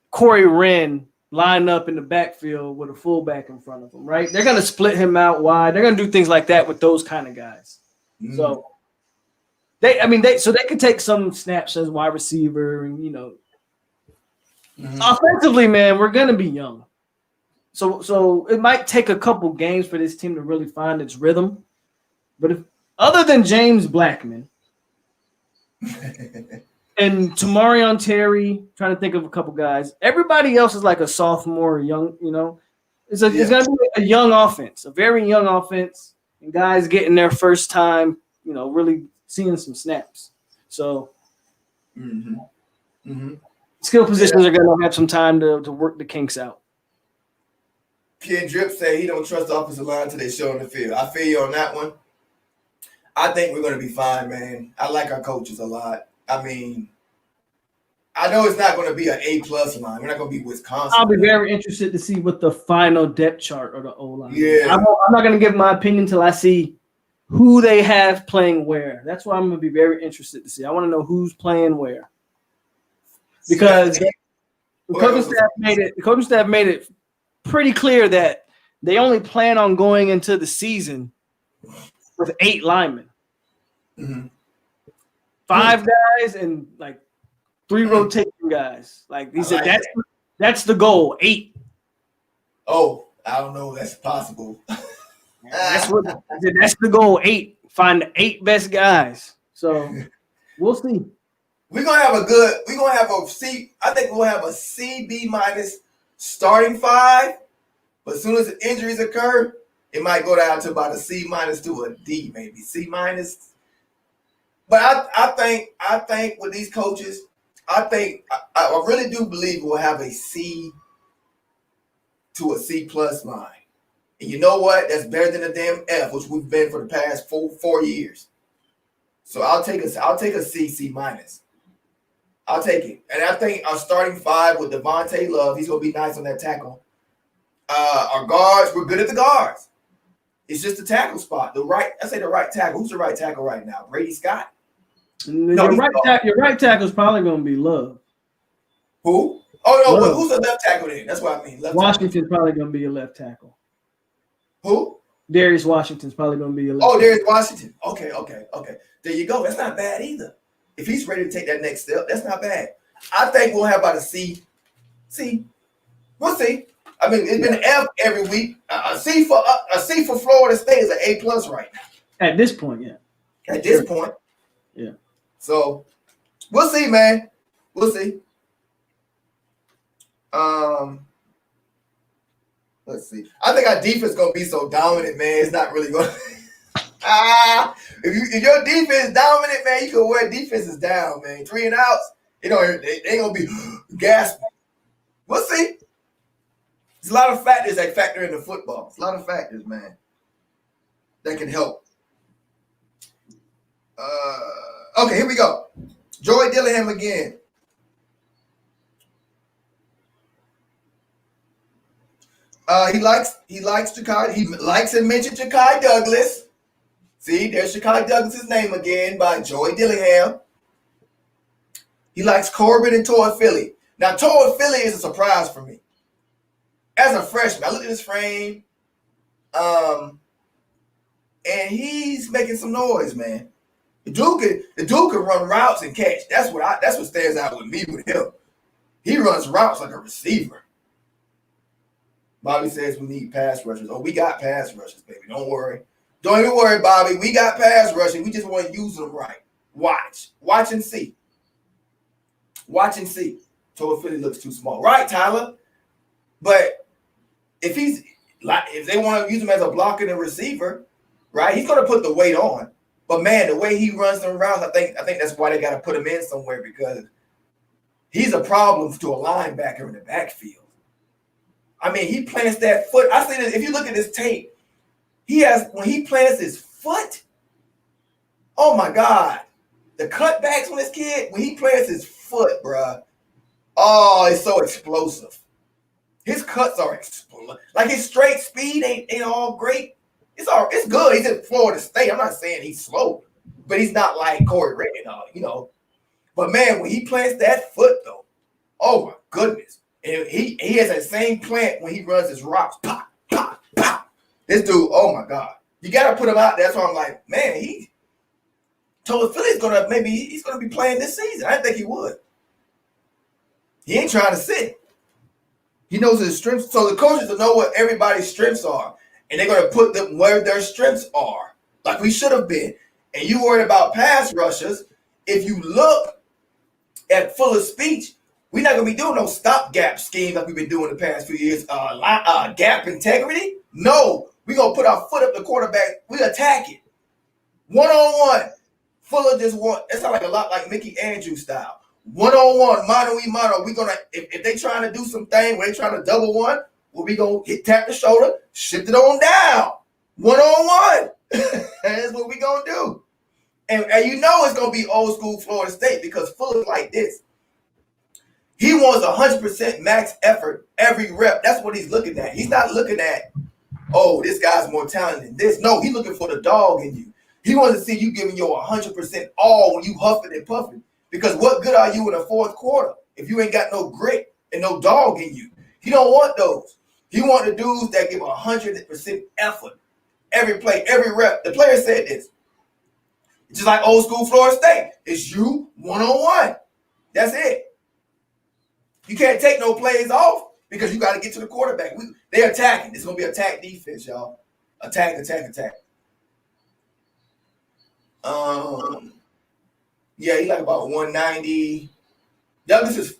Corey Wren line up in the backfield with a fullback in front of him, right? They're going to split him out wide. They're going to do things like that with those kind of guys. So they could take some snaps as wide receiver, and offensively, man, we're going to be young. So it might take a couple games for this team to really find its rhythm. But if other than James Blackman and Tamarion Terry, trying to think of a couple guys, everybody else is like a sophomore, young, it's going to be a young offense, a very young offense, and guys getting their first time, really seeing some snaps. So skill positions are going to have some time to work the kinks out. Ken Drip said he don't trust the offensive line until they show on the field. I feel you on that one. I think we're going to be fine, man. I like our coaches a lot. I mean, I know it's not going to be an A+ line. We're not going to be Wisconsin. I'll be very interested to see what the final depth chart or the O-line is. Yeah. I'm not going to give my opinion until I see who they have playing where. That's what I'm going to be very interested to see. I want to know who's playing where. Because the coaching staff made it pretty clear that they only plan on going into the season with 8 linemen. 5 guys and like 3 rotation guys. Like he said, that's the goal. 8. Oh, I don't know if that's possible. That's the goal. 8. Find the 8 best guys. So we'll see. I think we'll have a C, B- starting 5, but as soon as the injuries occur, it might go down to about a C- to a D, maybe C-. But I think with these coaches, I really do believe we'll have a C to a C+ line. And you know what? That's better than a damn F, which we've been for the past 4 years. So I'll take a C-. I'll take it. And I think our starting 5 with Devontae Love, he's going to be nice on that tackle. Our guards, we're good at the guards. It's just the tackle spot. The right tackle. Who's the right tackle right now? Brady Scott? Your right tackle is probably going to be Love. Who? Oh, no. Well, who's the left tackle then? That's what I mean. Washington's probably going to be your left tackle. Who? Darius Washington's probably going to be your left tackle. Oh, Darius Washington. Okay. There you go. That's not bad either. If he's ready to take that next step, that's not bad. I think we'll have about a C. We'll see. I mean, it's been an F every week. A C for Florida State is an A+ right now. At this point, yeah. At this point. Yeah. So we'll see, man. We'll see. Let's see. I think our defense is gonna be so dominant, man. It's not really gonna if your defense is dominant, man, you can wear defenses down, man. 3 and outs, they ain't gonna be gasping. We'll see. There's a lot of factors that factor into football. It's a lot of factors, man, that can help. Okay, here we go. Joey Dillingham again. He likes Ja'Kai. He likes and mentioned Ja'Kai Douglas. See, there's Ja'Kai Douglas's name again by Joey Dillingham. He likes Corbin and Todd Philly. Now, Todd Philly is a surprise for me. As a freshman, I looked at his frame, and he's making some noise, man. The dude can run routes and catch. That's what stands out with me with him. He runs routes like a receiver. Bobby says we need pass rushers. Oh, we got pass rushers, baby. Don't worry. Don't even worry, Bobby. We got pass rushing. We just want to use them right. Watch and see. Watch and see. Total Philly looks too small, right, Tyler? But if they want to use him as a blocker and a receiver, right? He's going to put the weight on. But man, the way he runs them routes, I think that's why they got to put him in somewhere, because he's a problem to a linebacker in the backfield. I mean, he plants that foot. I say this, if you look at this tape, when he plants his foot, oh my God. The cutbacks on this kid, when he plants his foot, bruh, oh, it's so explosive. His cuts are explosive. Like his straight speed ain't all great. It's good. He's at Florida State. I'm not saying he's slow, but he's not like Corey Ray, But man, when he plants that foot though, oh my goodness. And he has that same plant when he runs his routes. Pop, pop, pop. This dude, oh my God. You gotta put him out there. That's why I'm like, man, Total Philly's he's gonna be playing this season. I didn't think he would. He ain't trying to sit. He knows his strengths. So the coaches will know what everybody's strengths are. And they're going to put them where their strengths are, like we should have been. And you worried about pass rushers. If you look at Fuller's speech, we're not going to be doing no stopgap schemes like we've been doing the past few years. Gap integrity? No. We're going to put our foot up the quarterback. We attack it. One-on-one. Fuller just it sounds like a lot like Mickey Andrews style. One-on-one, mano-y-mano. We're going to, if they trying to do something where they trying to double one, we going to tap the shoulder, shift it on down. One-on-one. That's what we going to do. And it's going to be old school Florida State, because Fuller's like this. He wants 100% max effort every rep. That's what he's looking at. He's not looking at, oh, this guy's more talented than this. No, he's looking for the dog in you. He wants to see you giving your 100% all when you huffing and puffing. Because what good are you in the fourth quarter if you ain't got no grit and no dog in you? He don't want those. He want the dudes that give 100% effort every play, every rep. The player said this. It's just like old school Florida State. It's you one-on-one. That's it. You can't take no plays off because you got to get to the quarterback. They're attacking. It's going to be attack defense, y'all. Attack. Yeah, he like about 190. Douglas is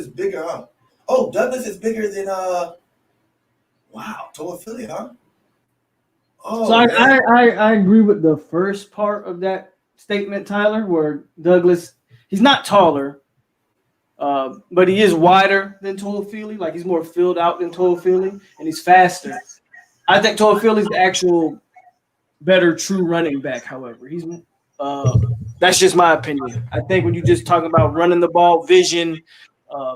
bigger, huh? Oh, Douglas is bigger than Todd Philly, huh? Oh, so I agree with the first part of that statement, Tyler, where Douglas, he's not taller, but he is wider than Todd Philly. Like, he's more filled out than Todd Philly, and he's faster. I think Todd Philly's the actual better true running back. However, he's that's just my opinion. I think when you just talking about running the ball, vision,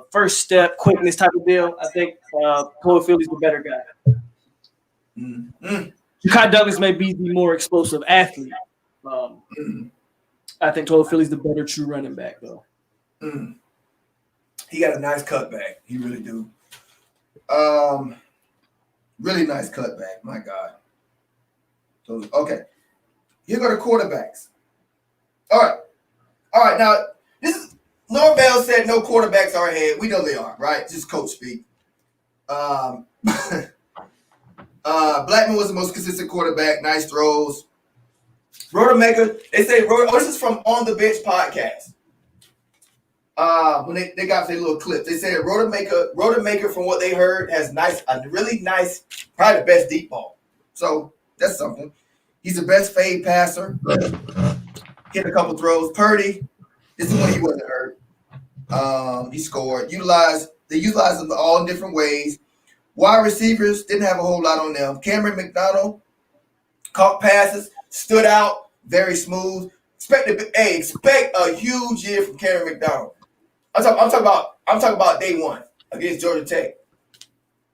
first step, quickness type of deal, I think Todd Philly's the better guy. Kai Douglas may be the more explosive athlete. I think Todd Philly's the better true running back, though. He got a nice cutback. He really do. Really nice cutback. My God. So, okay. Here go the quarterbacks. All right. Now, this is Norvell said no quarterbacks are ahead. We know they are, right? Just coach speak. Blackman was the most consistent quarterback. Nice throws. Rodemaker, they say, this is from On the Bench podcast. When they got their little clip, they said Rodemaker, from what they heard, has a really nice, probably the best deep ball. So that's something. He's the best fade passer. Hit a couple throws. Purdy, this is when he wasn't hurt. He scored. They utilized him all in different ways. Wide receivers didn't have a whole lot on them. Cameron McDonald caught passes, stood out, very smooth. Expect a huge year from Cameron McDonald. I'm talking about day one against Georgia Tech.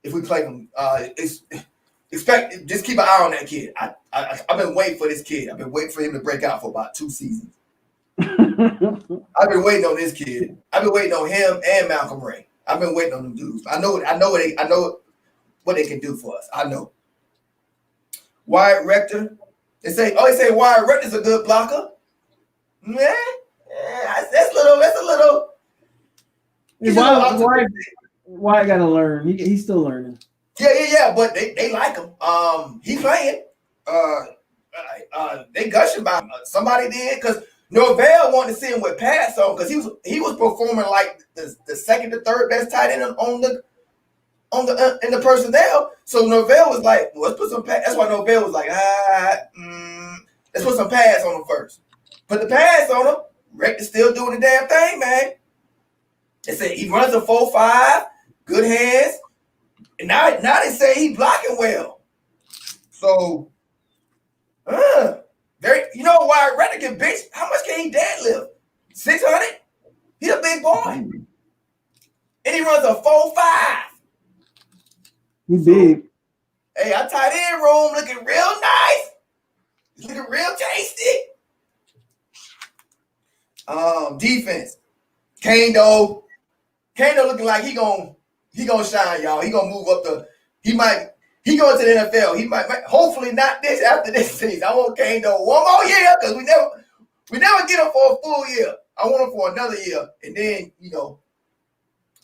if we play him. Just keep an eye on that kid. I've been waiting for this kid. I've been waiting for him to break out for about 2 seasons. I've been waiting on this kid. I've been waiting on him and Malcolm Ray. I've been waiting on them dudes. I know what they can do for us. I know. Wyatt Rector. They say Wyatt Rector's a good blocker. Yeah, that's a little. Why gotta learn? He's still learning. Yeah. But they like him. He playing. They gushing about him. Somebody did because Norvell wanted to see him with pass on because he was performing like the second to third best tight end in the personnel. So Norvell was like, well, let's put some pass. That's why Norvell was like, let's put some pass on him first. Put the pass on him. Rector's still doing the damn thing, man. They say he runs a 4.5, good hands. And now they say he blocking well. So, you know why Rector can bench? How much can he deadlift? 600? He a big boy. And he runs a 4.5. He's big. Hey, our tight end room looking real nice. It's looking real tasty. Defense. Kando looking like he gonna shine, y'all. He gonna move up he going to the NFL. He might hopefully not after this season. I want Kando one more year because we never get him for a full year. I want him for another year. And then,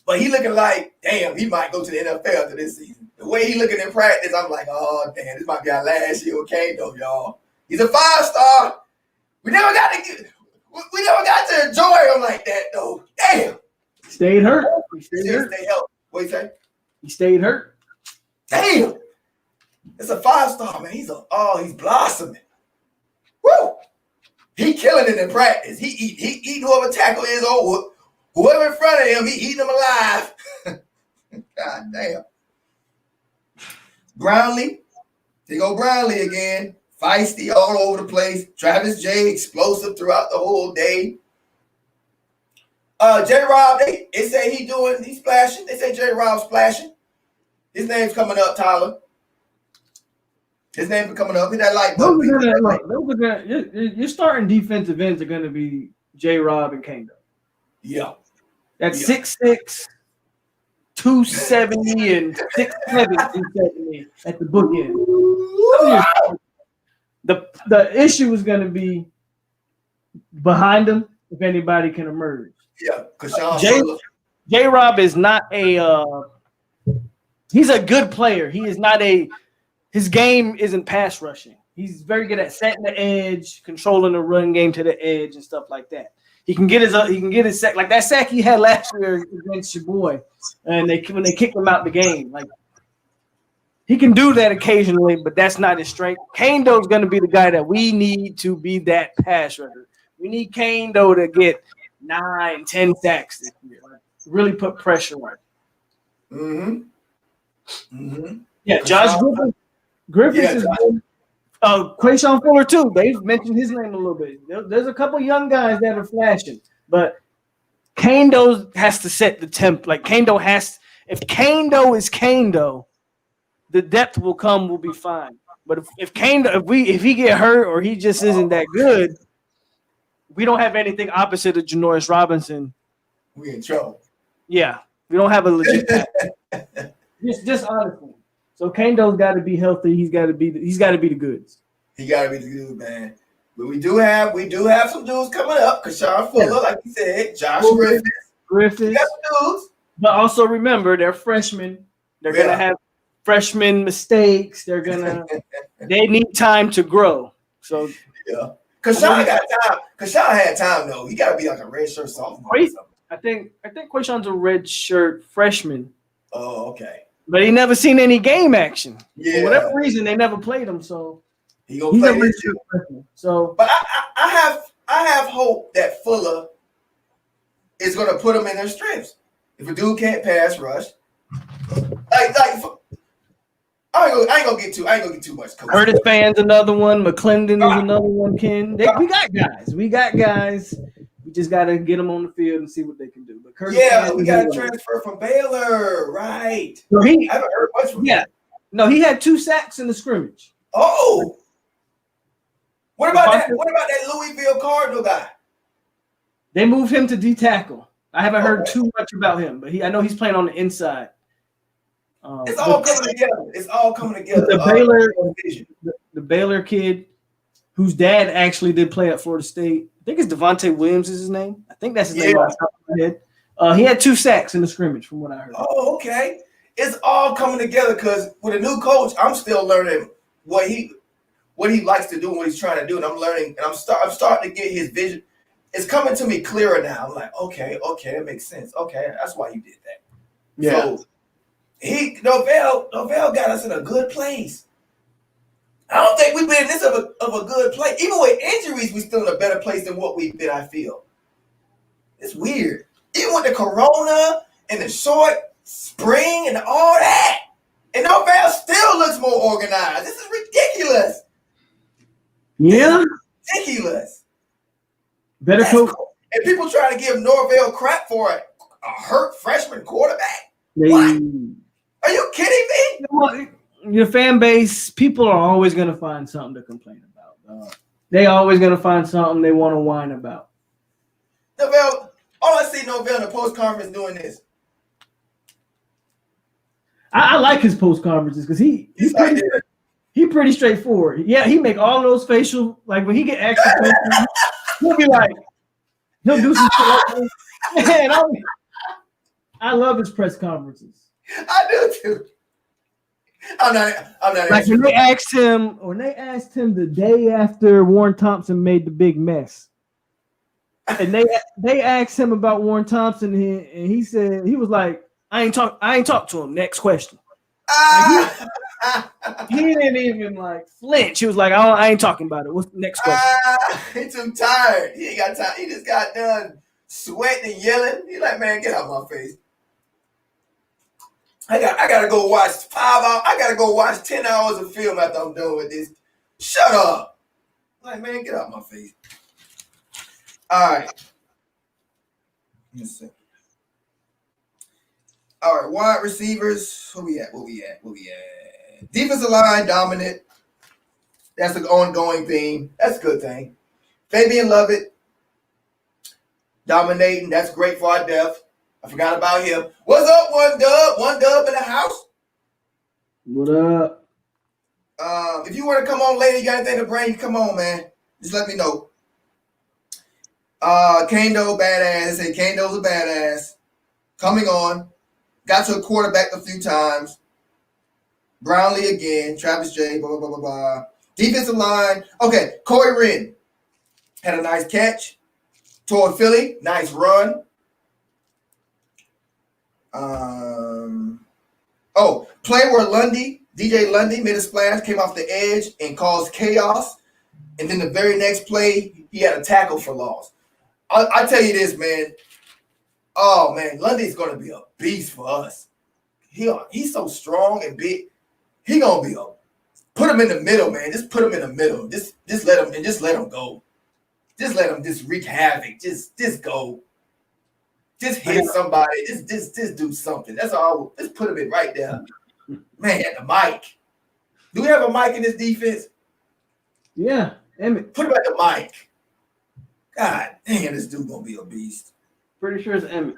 but he looking like, damn, he might go to the NFL after this season. The way he looking in practice, I'm like, oh damn, this might be our last year with Kando, y'all. He's a 5-star. We never got to enjoy him like that, though. Damn. Stayed hurt. Stay healthy. What you say? He stayed hurt. Damn. It's a 5-star, man. He's blossoming. Woo! He killing it in practice. He eating whoever tackle is over. Whoever in front of him, he eating them alive. God damn. Brownlee. They go Brownlee again. Feisty all over the place. Travis J. explosive throughout the whole day. J-Rob, they say he's splashing. They say J-Rob's splashing. His name's coming up, Tyler. His name's coming up. Hit that light button. Your starting defensive ends are going to be J-Rob and Kando. Yeah. That's 6'6", 270, and 6'7", 270 at the bookend. The issue is going to be behind him if anybody can emerge. Yeah, because J-Rob is not he's a good player. He is not his game isn't pass rushing. He's very good at setting the edge, controlling the run game to the edge and stuff like that. He can get his sack, like that sack he had last year against your boy, and when they kicked him out the game. Like, he can do that occasionally, but that's not his strength. Kando's going to be the guy that we need to be that pass rusher. We need Kando to get 9, 10 sacks this year. Like, really put pressure on him. Yeah, Josh Griffiths is good. Quayshawn Fuller too. They've mentioned his name a little bit. There's a couple young guys that are flashing, but Kando has to set the temp. Like, Kando has. If Kando is Kando, the depth will come. We'll be fine. But if he get hurt or he just isn't that good, we don't have anything opposite of Janoris Robinson. We in trouble. Yeah, we don't have a legit. just honestly. So Kando's got to be healthy. He's got to be the goods. He got to be the good, man. But we do have some dudes coming up. Kashawn Fuller, like you said, Josh Griffiths. We got some dudes. But also remember, they're freshmen. They're gonna have freshman mistakes. They need time to grow. So yeah, Kashawn got time. Kashawn had time though. He got to be like a redshirt sophomore. I think Quayshawn's a redshirt freshman. Oh, okay. But he never seen any game action. Yeah. For whatever reason, they never played him. So he's a redshirt freshman. So, but I have hope that Fuller is going to put him in their strengths. If a dude can't pass rush, like I ain't gonna get too much. Curtis Fan's another one. McClendon is another one. Ken, we got guys. We just got to get them on the field and see what they can do. But Curtis Yeah, Samuel, we got a transfer from Baylor, right? So I haven't heard much from him. No, he had 2 sacks in the scrimmage. Oh, what about that? What about that Louisville Cardinal guy? They moved him to D tackle. I haven't heard too much about him, but I know he's playing on the inside. It's all coming together. It's all coming together. The Baylor kid, whose dad actually did play at Florida State. I think it's Devontae Williams is his name. I think that's his name off the top of my head. He had 2 sacks in the scrimmage, from what I heard. Oh, okay. It's all coming together because with a new coach, I'm still learning what he likes to do and what he's trying to do, and I'm learning, and I'm starting to get his vision. It's coming to me clearer now. I'm like, okay, that makes sense. Okay, that's why you did that. Yeah. So Novell got us in a good place. I don't think we've been in this of a good place. Even with injuries, we're still in a better place than what we've been, I feel. It's weird. Even with the corona and the short spring and all that, and Novell still looks more organized. This is ridiculous. Yeah. Ridiculous. Better coach. Cool. And people trying to give Norvell crap for a hurt freshman quarterback. What? Are you kidding me? Well, your fan base, people are always going to find something to complain about. They always going to find something they want to whine about. Novell, all I see Novell in the post conference doing this. I like his post conferences because he's pretty straightforward. Yeah, he make all those facial, like when he get asked a question, he'll be like, he'll do some shit like that. Man, I love his press conferences. I do too. I'm not like when they asked him the day after Warren Thompson made the big mess. And they asked him about Warren Thompson, and he said, he was like, I ain't talk to him. Next question. He didn't even like flinch. He was like, I ain't talking about it. What's the next question? He's too tired. He ain't got time. He just got done sweating and yelling. He's like, man, get out of my face. I gotta go watch 5 hours. I gotta go watch 10 hours of film after I'm done with this. Shut up. I'm like, man, get out of my face. All right. Let's see. All right, wide receivers. Where we at? Defensive line dominant. That's an ongoing theme. That's a good thing. Fabian Lovett dominating. That's great for our depth. I forgot about him. What's up, One Dub? One Dub in the house. What up? If you want to come on later, you got anything to bring, come on, man. Just let me know. Kando, badass. They say Kando's a badass. Coming on. Got to a quarterback a few times. Brownlee again. Travis J. Blah, blah, blah, blah, blah. Defensive line. Okay, Corey Wren had a nice catch. Toward Philly. Nice run. Play where DJ Lundy made a splash, came off the edge and caused chaos. And then the very next play, he had a tackle for loss. I tell you this, man. Oh, man, Lundy's going to be a beast for us. He's so strong and big. He going to be put him in the middle, man. Just put him in the middle. Just let him go. Just let him just wreak havoc. Just go. Just hit somebody. Just do something. That's all. Just put him in right there. Man, the mic. Do we have a mic in this defense? Yeah, Emmett. Put him at the mic. God damn, this dude gonna be a beast. Pretty sure it's Emmett.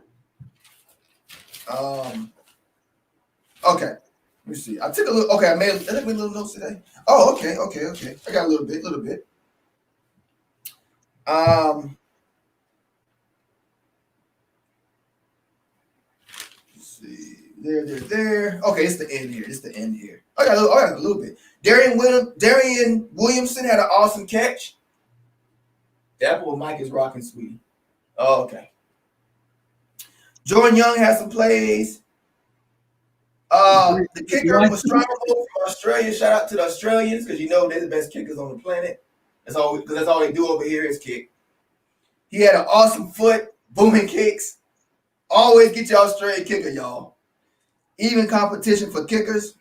Okay. Let me see. I took a little. Okay, I made a little notes today. Oh, okay. I got a little bit. Let's see. There. Okay, it's the end here. I got a little bit. Darian Williamson had an awesome catch. That boy Mike is rocking, sweetie. Oh, okay. Jordan Young had some plays. The kicker was Strongbow from Australia. Shout out to the Australians because you know they're the best kickers on the planet. That's all they do over here is kick. He had an awesome foot, booming kicks. Always get your Australian kicker, y'all. Even competition for kickers.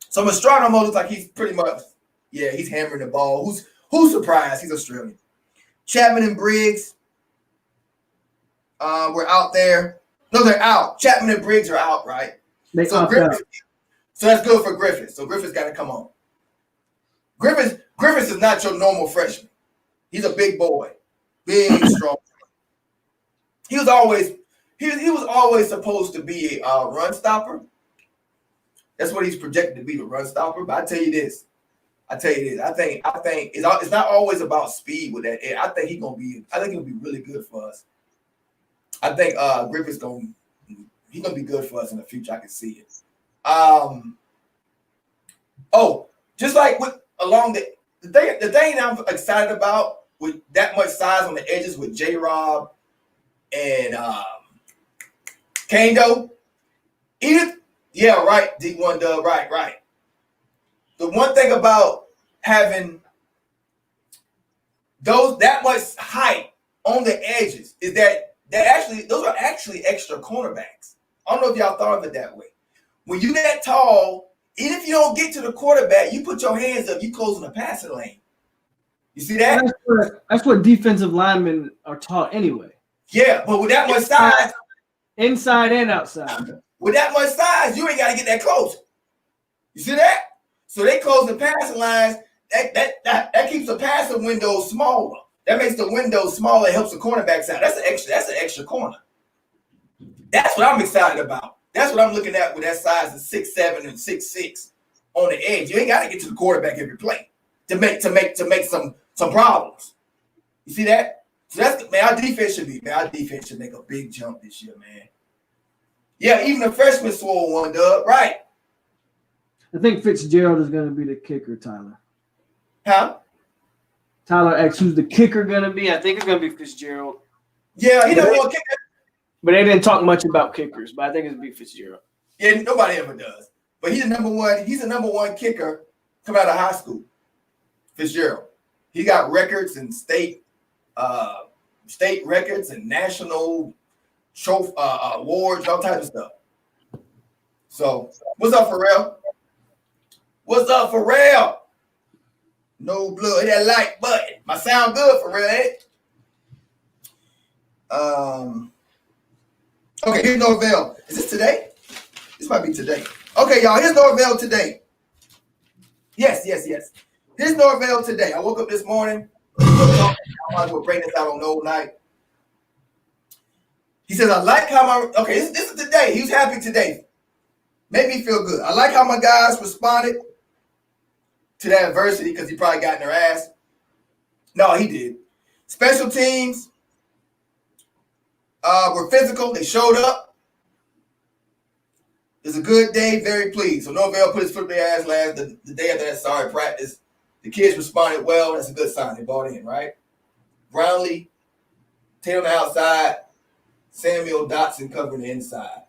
So Mastrano looks like he's pretty much, he's hammering the ball. Who's surprised? He's Australian. Chapman and Briggs. We're out there. No, they're out. Chapman and Briggs are out, right? They So opt Griffiths, out. so that's good for Griffiths. So Griffiths got to come on. Griffiths is not your normal freshman. He's a big boy, big strong. He was always supposed to be a run stopper. That's what he's projected to be, the run stopper. But I tell you this. I think it's not always about speed with that. I think he'll be really good for us. I think Griffith's he's gonna be good for us in the future. I can see it. Just like with along the thing I'm excited about with that much size on the edges with J Rob and Kando. Yeah, right, D1 Dub, right. The one thing about having that much height on the edges is that those are actually extra cornerbacks. I don't know if y'all thought of it that way. When you're that tall, even if you don't get to the quarterback, you put your hands up, you closing the passing lane. You see that? That's what defensive linemen are taught anyway. Yeah, but with that much size, inside and outside. With that much size, you ain't got to get that close. You see that? So they close the passing lines. That keeps the passing window smaller. That makes the window smaller. Helps the cornerbacks out. That's an extra corner. That's what I'm excited about. That's what I'm looking at with that size of 6'7" and 6'6" on the edge. You ain't got to get to the quarterback every play to make some problems. You see that? So our defense should make a big jump this year, man. Yeah, even the freshman swole one, Doug. Right. I think Fitzgerald is going to be the kicker, Tyler. Huh? Tyler asks who's the kicker going to be. I think it's going to be Fitzgerald. Yeah, he doesn't want a kicker. But they didn't talk much about kickers, but I think it's going to be Fitzgerald. Yeah, nobody ever does. But he's the number one kicker coming out of high school. Fitzgerald. He got records and state records and national awards, all types of stuff. So, what's up, Pharrell? What's up, Pharrell? No blood. Hit that like button. My sound good, Pharrell. Okay, here's Norvell. Is this today? This might be today. Okay, y'all. Here's Norvell today. Yes. Here's Norvell today. I woke up this morning. I might as well bring this out on Nole night. He says, I like how this is today. He was happy today. Made me feel good. I like how my guys responded to that adversity because he probably got in their ass. No, he did. Special teams were physical. They showed up. It was a good day. Very pleased. So Norvell put his foot in their ass the day after that sorry practice. The kids responded well. That's a good sign. They bought in, right? Brownlee, Tate on the outside. Samuel Dotson covering the inside.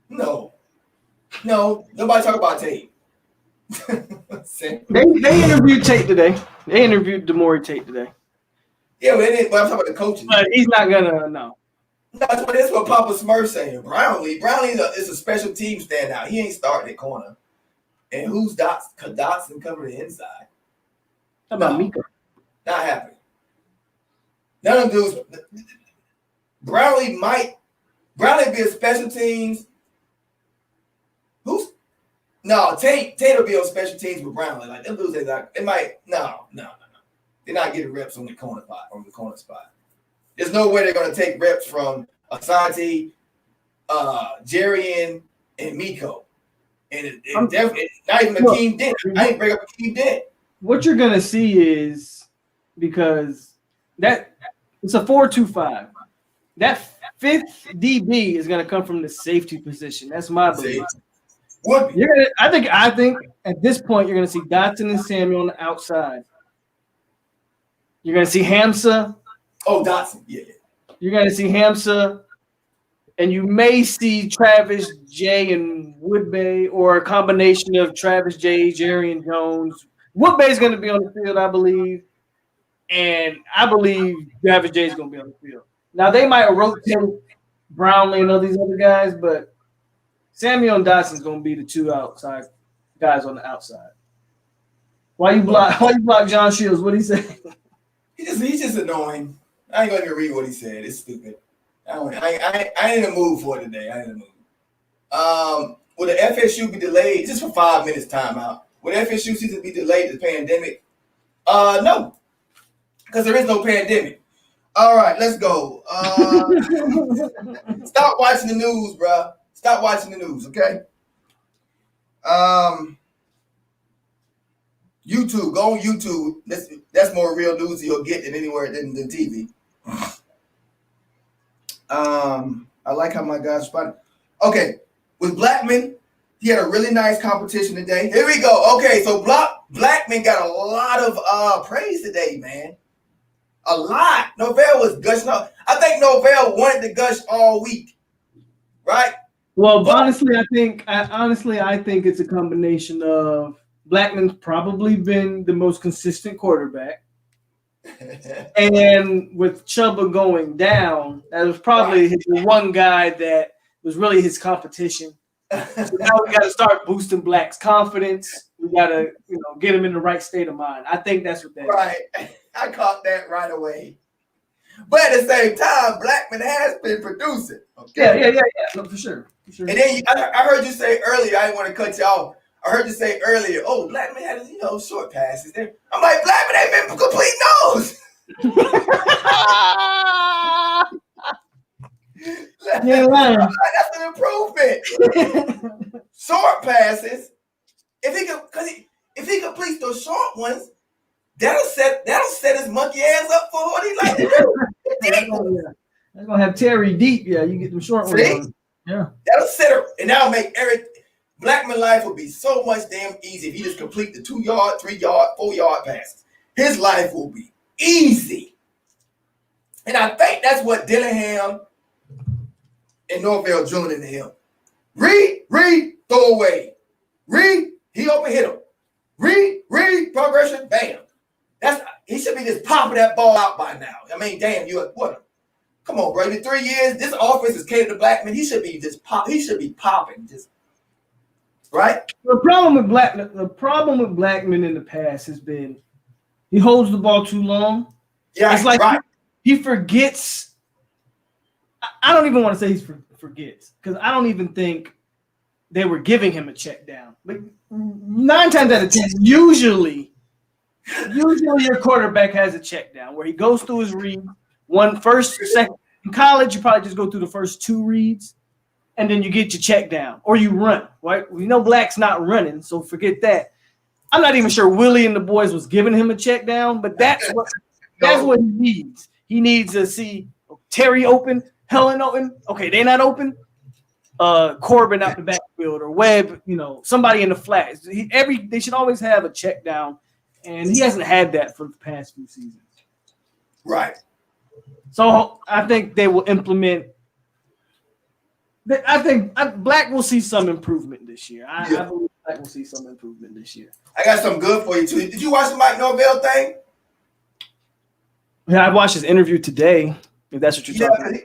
No. Nobody talk about Tate. They interviewed Tate today. They interviewed Demore Tate today. Yeah, but I'm talking about the coaching. But he's not gonna no. That's what Papa Smurf saying. Brownlee is a special team standout. He ain't starting at corner. And who's Dotson covering the inside? How about Mika? Not happening. None of them dudes. Brownlee be a special teams. Tate will be on special teams with Brownlee. Like them dudes, they might no. They're not getting reps on the corner spot. There's no way they're gonna take reps from Asante, Jarian, and Miko. And definitely not even Akeem Dent. I didn't bring up Akeem Dent. What you're gonna see is because that it's a 4-2-5. That fifth DB is gonna come from the safety position. That's my belief. I think at this point you're gonna see Dotson and Samuel on the outside. You're gonna see Hamza. Oh, Dotson, yeah. You're gonna see Hamza, and you may see Travis J and Woodbay, or a combination of Travis J, Jerry, and Jones. Woodbay is gonna be on the field, I believe, and I believe Travis J is gonna be on the field. Now they might rotate Brownlee and all these other guys, but Samuel and Dotson is gonna be the two outside guys on the outside. Why you block John Shields? What did he say? He's just annoying. I ain't gonna even read what he said. It's stupid. I ain't in the mood for it today. I ain't in the mood. Will the FSU be delayed just for 5 minutes timeout? Will the FSU season be delayed to the pandemic? No, because there is no pandemic. All right, let's go. Stop watching the news, bro. Stop watching the news, okay? YouTube, go on YouTube. That's more real news you'll get than anywhere than TV. I like how my guys spotted. Okay, with Blackman, he had a really nice competition today. Here we go. Okay, so Blackman got a lot of praise today, man. A lot. Novell was gushing up. I think Novell wanted to gush all week, right? Well, honestly, I think it's a combination of Blackman's probably been the most consistent quarterback, and with Chuba going down, that was probably his one guy that was really his competition. So now we got to start boosting Black's confidence. We got to, get him in the right state of mind. I think that's what that is. Right. I caught that right away. But at the same time, Blackman has been producing. Okay? Yeah. No, for sure. And then I heard you say earlier, I didn't want to cut you off. I heard you say earlier, Blackman had, short passes there. I'm like, Blackman ain't been complete those. That's an improvement. Short passes. If he completes those short ones, that'll set his monkey ass up for what he like to do. That's gonna have Terry deep. Yeah, you get them short ones. Yeah, that'll set her, and that'll make Blackman's life will be so much damn easy if he just complete the 2-yard, 3-yard, 4-yard passes. His life will be easy, and I think that's what Dillingham and Norvell drilling into him. Read, throw away. Read, he open hit him. Read, progression, bam. He should be just popping that ball out by now. I mean, damn, come on, bro. In 3 years, this offense is catered to Blackman. He should be popping, just right. The problem with Blackman in the past has been he holds the ball too long. Yeah, it's like he forgets. I don't even want to say he forgets because I don't even think they were giving him a check down. But 9 times out of 10, usually your quarterback has a check down where he goes through his read, first, second. In college, you probably just go through the first 2 reads, and then you get your check down or you run. Right? We know Black's not running, so forget that. I'm not even sure Willie and the boys was giving him a check down, but that's what he needs. He needs to see Terry open, Helen open. Okay, they're not open. Corbin out the backfield or Webb, somebody in the flat. They should always have a check down, and he hasn't had that for the past few seasons. Right. So I think they will implement. I think Black will see some improvement this year. I believe Black will see some improvement this year. I got something good for you too. Did you watch the Mike Norvell thing? Yeah, I watched his interview today. If that's what you're talking about.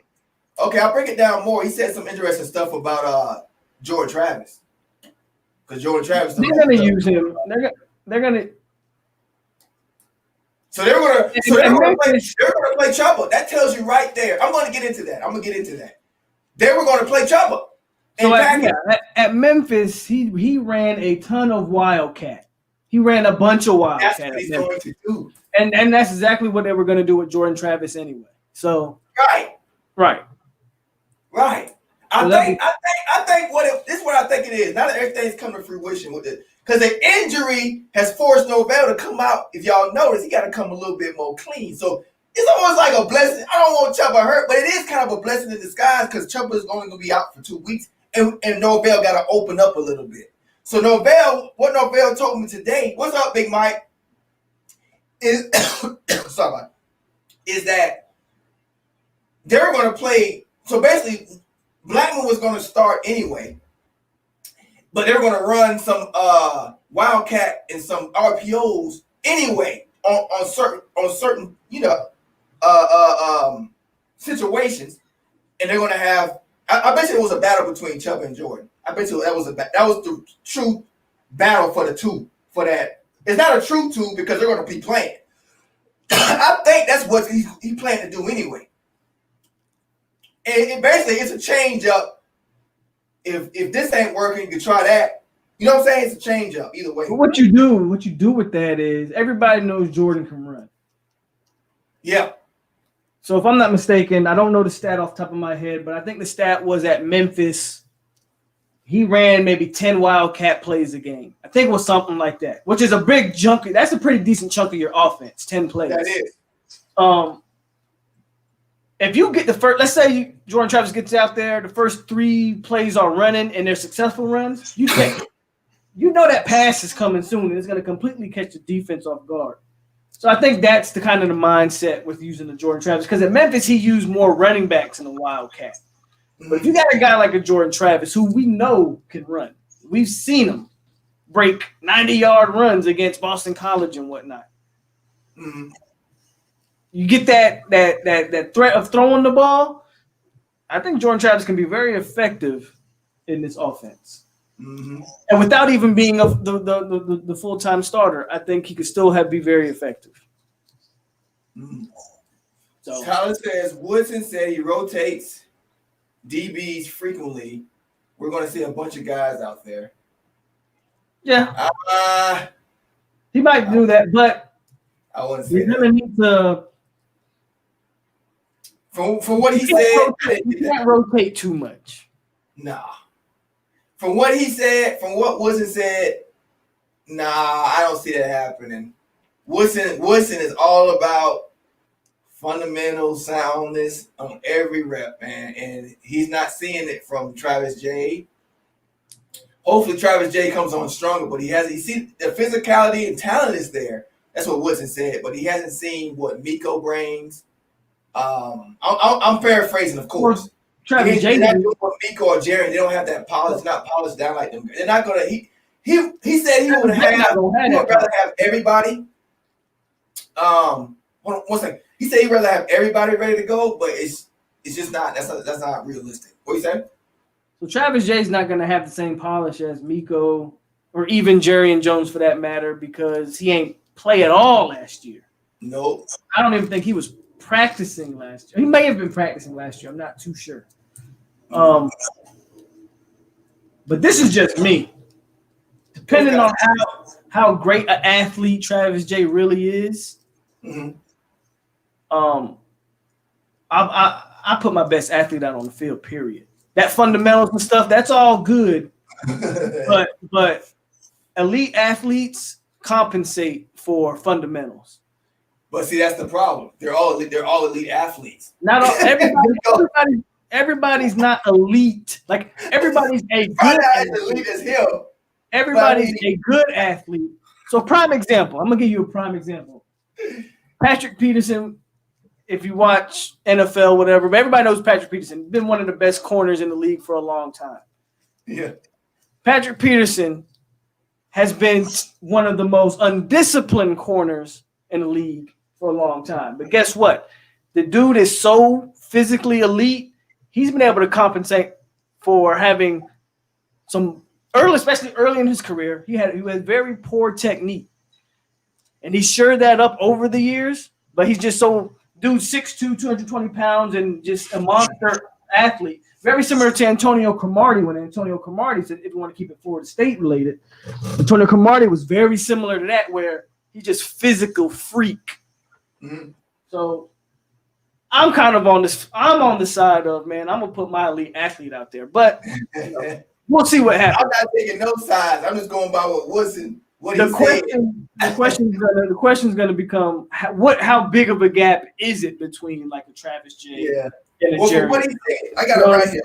Okay, I'll break it down more. He said some interesting stuff about Jordan Travis. Because Jordan Travis, they're going to use him. They're going to. So they're going to play Chuba. That tells you right there. I'm going to get into that. They were going to play Chuba. So at Memphis, he ran a ton of Wildcat. He ran a bunch of Wildcat. That's what he's going to do. And that's exactly what they were going to do with Jordan Travis anyway. So right. I think this is what I think it is. Now that everything's come to fruition with it, because the injury has forced Novell to come out. If y'all notice, he got to come a little bit more clean. So it's almost like a blessing. I don't want Chuba hurt, but it is kind of a blessing in disguise because Chuba is only going to be out for 2 weeks, and Novell got to open up a little bit. So what Novell told me today, what's up, Big Mike? Is that they're going to play. So basically, Blackman was going to start anyway, but they're going to run some Wildcat and some RPOs anyway on certain situations, and they're going to have. I bet you it was a battle between Chuba and Jordan. I bet you that was the true battle for the two for that. It's not a true two because they're going to be playing. I think that's what he planned to do anyway. And basically, it's a change up. If this ain't working, you can try that. You know what I'm saying? It's a change up either way. But what you do with that is everybody knows Jordan can run. Yeah. So if I'm not mistaken, I don't know the stat off the top of my head, but I think the stat was at Memphis. He ran maybe 10 wildcat plays a game. I think it was something like that, which is a big chunk. That's a pretty decent chunk of your offense, 10 plays. That is. If you get the first, let's say Jordan Travis gets out there, the first 3 plays are running and they're successful runs, you know that pass is coming soon and it's going to completely catch the defense off guard. So I think that's the kind of the mindset with using the Jordan Travis, because at Memphis he used more running backs in the wildcat. But if you got a guy like a Jordan Travis who we know can run, we've seen him break 90-yard runs against Boston College and whatnot. Mm-hmm. You get that threat of throwing the ball. I think Jordan Travis can be very effective in this offense. Mm-hmm. And without even being the full-time starter, I think he could still be very effective. Mm-hmm. So Tyler says Woodson said he rotates DBs frequently. We're going to see a bunch of guys out there. Yeah, he might do that, but I wouldn't say he's going to need to. From what he said, you can't rotate too much. Nah. From what he said, from what Woodson said, nah, I don't see that happening. Woodson is all about fundamental soundness on every rep, man, and he's not seeing it from Travis J. Hopefully Travis J comes on stronger, but you see the physicality and talent is there. That's what Woodson said, but he hasn't seen what Miko brings. I'm paraphrasing, of course. Travis J. They're not doing what Miko or Jerry. They don't have that polish, not polished down like them. They're not gonna. He said he would rather have everybody. One second. He said he'd rather have everybody ready to go, but it's just not. That's not realistic. What you say? So Travis Jay's not going to have the same polish as Miko or even Jerry and Jones for that matter, because he ain't play at all last year. Nope. I don't even think he was practicing last year. He may have been practicing last year. I'm not too sure. But this is just me. Depending on how great an athlete Travis J really is, mm-hmm. I put my best athlete out on the field, period. That fundamentals and stuff, that's all good. but elite athletes compensate for fundamentals. But see, that's the problem. They're all elite athletes. Not all, everybody's not elite. Like everybody's a good elite as him. Everybody's a good athlete. So prime example. I'm gonna give you a prime example. Patrick Peterson. If you watch NFL, whatever, but everybody knows Patrick Peterson. Been one of the best corners in the league for a long time. Yeah. Patrick Peterson has been one of the most undisciplined corners in the league for a long time. But guess what? The dude is so physically elite, he's been able to compensate for having some especially early in his career, he had very poor technique. And he shored that up over the years, but he's just so dude 6'2", 220 pounds, and just a monster athlete. Very similar to Antonio Cromartie when Antonio Cromartie said, if you want to keep it Florida State related, Antonio Cromartie was very similar to that, where he just physical freak. Mm-hmm. So I'm kind of on this. I'm on the side of, man, I'm going to put my elite athlete out there. But we'll see what happens. I'm not taking no sides. I'm just going by what Woodson. The question is going to become how big of a gap is it between like a Travis J and a Jerry? What he said, I got it right here.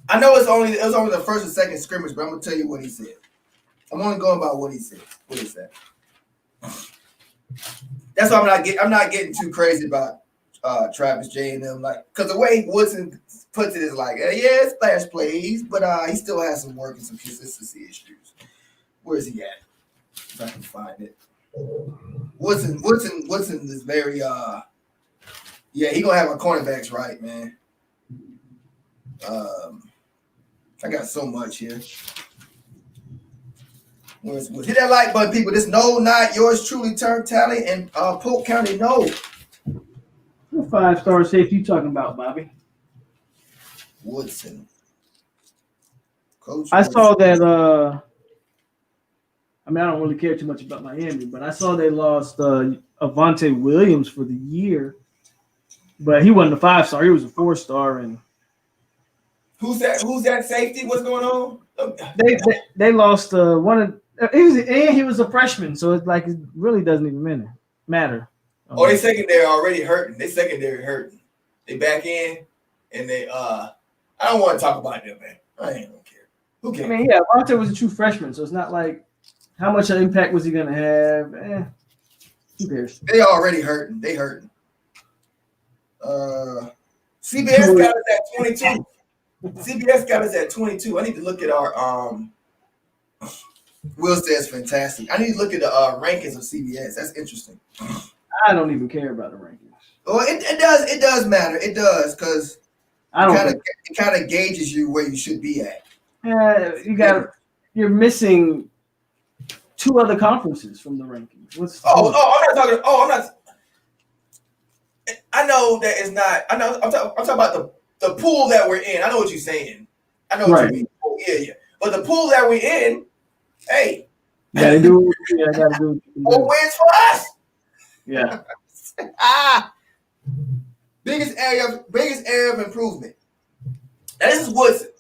I know it was only the first and second scrimmage, but I'm gonna tell you what he said. I'm only going by what he said. What he said. That's why I'm not getting too crazy about Travis J and them, like, because the way Woodson puts it is like, yeah, splash plays, but he still has some work and some consistency issues. Where is he at? If I can find it. Woodson is very he gonna have our cornerbacks right, man. I got so much here. Hit that like button, people. This Nole not yours truly, Turn Tally, and Polk County Nole. What 5-star safety you talking about, Bobby? Woodson. Coach I Woodson. saw that. I mean, I don't really care too much about Miami, but I saw they lost Avante Williams for the year. But he wasn't a 5-star; he was a 4-star. And who's that safety? What's going on? they lost one of. He was a freshman, so it's like it really doesn't even matter. Oh, they secondary already hurting. They secondary hurting. They back in, and they I don't want to talk about them, man. I ain't gonna care. Who cares? I mean, yeah, Avante was a true freshman, so it's not like how much of impact was he gonna have? Who cares? They already hurting. They hurting. CBS got us at 22. CBS got us at 22. I need to look at our Will says fantastic. I need to look at the rankings of CBS. That's interesting. I don't even care about the rankings. Well, it does matter. It does, because it kind of gauges you where you should be at. You're missing 2 other conferences from the rankings. I'm not. I know that it's not. I know. I'm talking about the pool that we're in. I know what you're saying. I know what you mean. Oh, yeah. But the pool that we're in, hey. Gotta do. Yeah, gotta do. More wins for us. Yeah. Biggest area of improvement. Now, this is Woodson.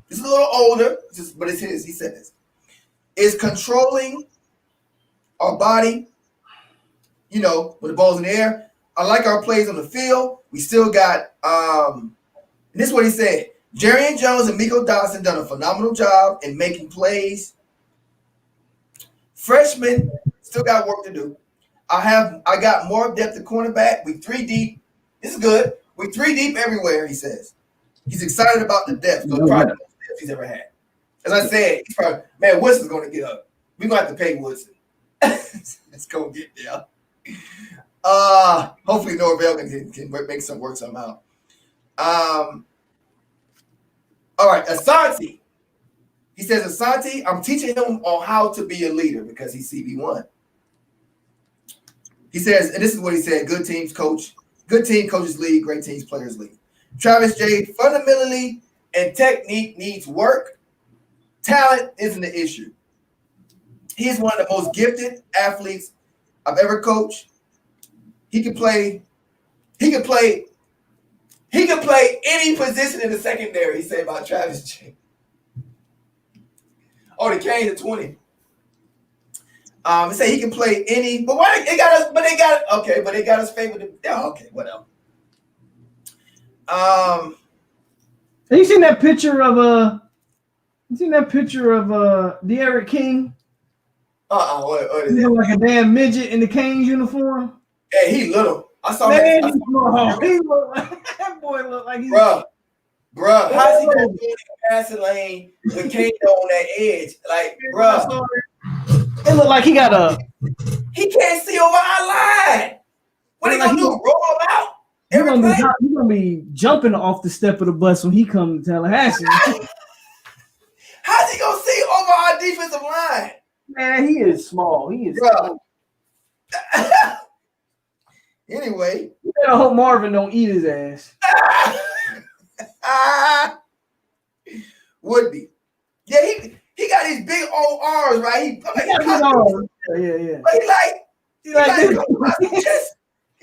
This is a little older, but it's his. He says, is controlling our body. You know, when the ball's in the air. I like our plays on the field. We still got. And this is what he said. Jerry Jones and Miko Dawson done a phenomenal job in making plays. Freshmen still got work to do. I got more depth at cornerback. We 3 deep. This is good. We 3 deep everywhere, he says. He's excited about the depth. So probably the most depth he's ever had. As I said, he's probably, man, Woodson's going to get up. We're going to have to pay Woodson. Let's go get there. Hopefully Norvell can make some work somehow. All right, Asante. He says, Asante, I'm teaching him on how to be a leader because he's CB1. He says, and this is what he said, good team coaches lead, great teams players lead. Travis J, fundamentally and technique needs work. Talent isn't an issue. He's one of the most gifted athletes I've ever coached. He can play any position in the secondary, he said about Travis J. Oh, the Canes at 20. He said he can play any, but why they got us? But they got us favored. Yeah, okay, whatever. Have you seen that picture of De'Aaron King? What is He that? look like a damn midget in the Canes uniform. Hey, he little. I saw Man, him. he look like that boy. Look like he's Bruh, how's he gonna be in the passing lane with Kane on that edge? Like, bruh, it look like he got a. He can't see over our line. What are they gonna do? Roll him out? He's gonna be jumping off the step of the bus when he comes to Tallahassee. How's he gonna see over our defensive line? Man, he is small. He is. Anyway, you better hope Marvin don't eat his ass. Would be. Yeah, he got these big old arms, right? Yeah. He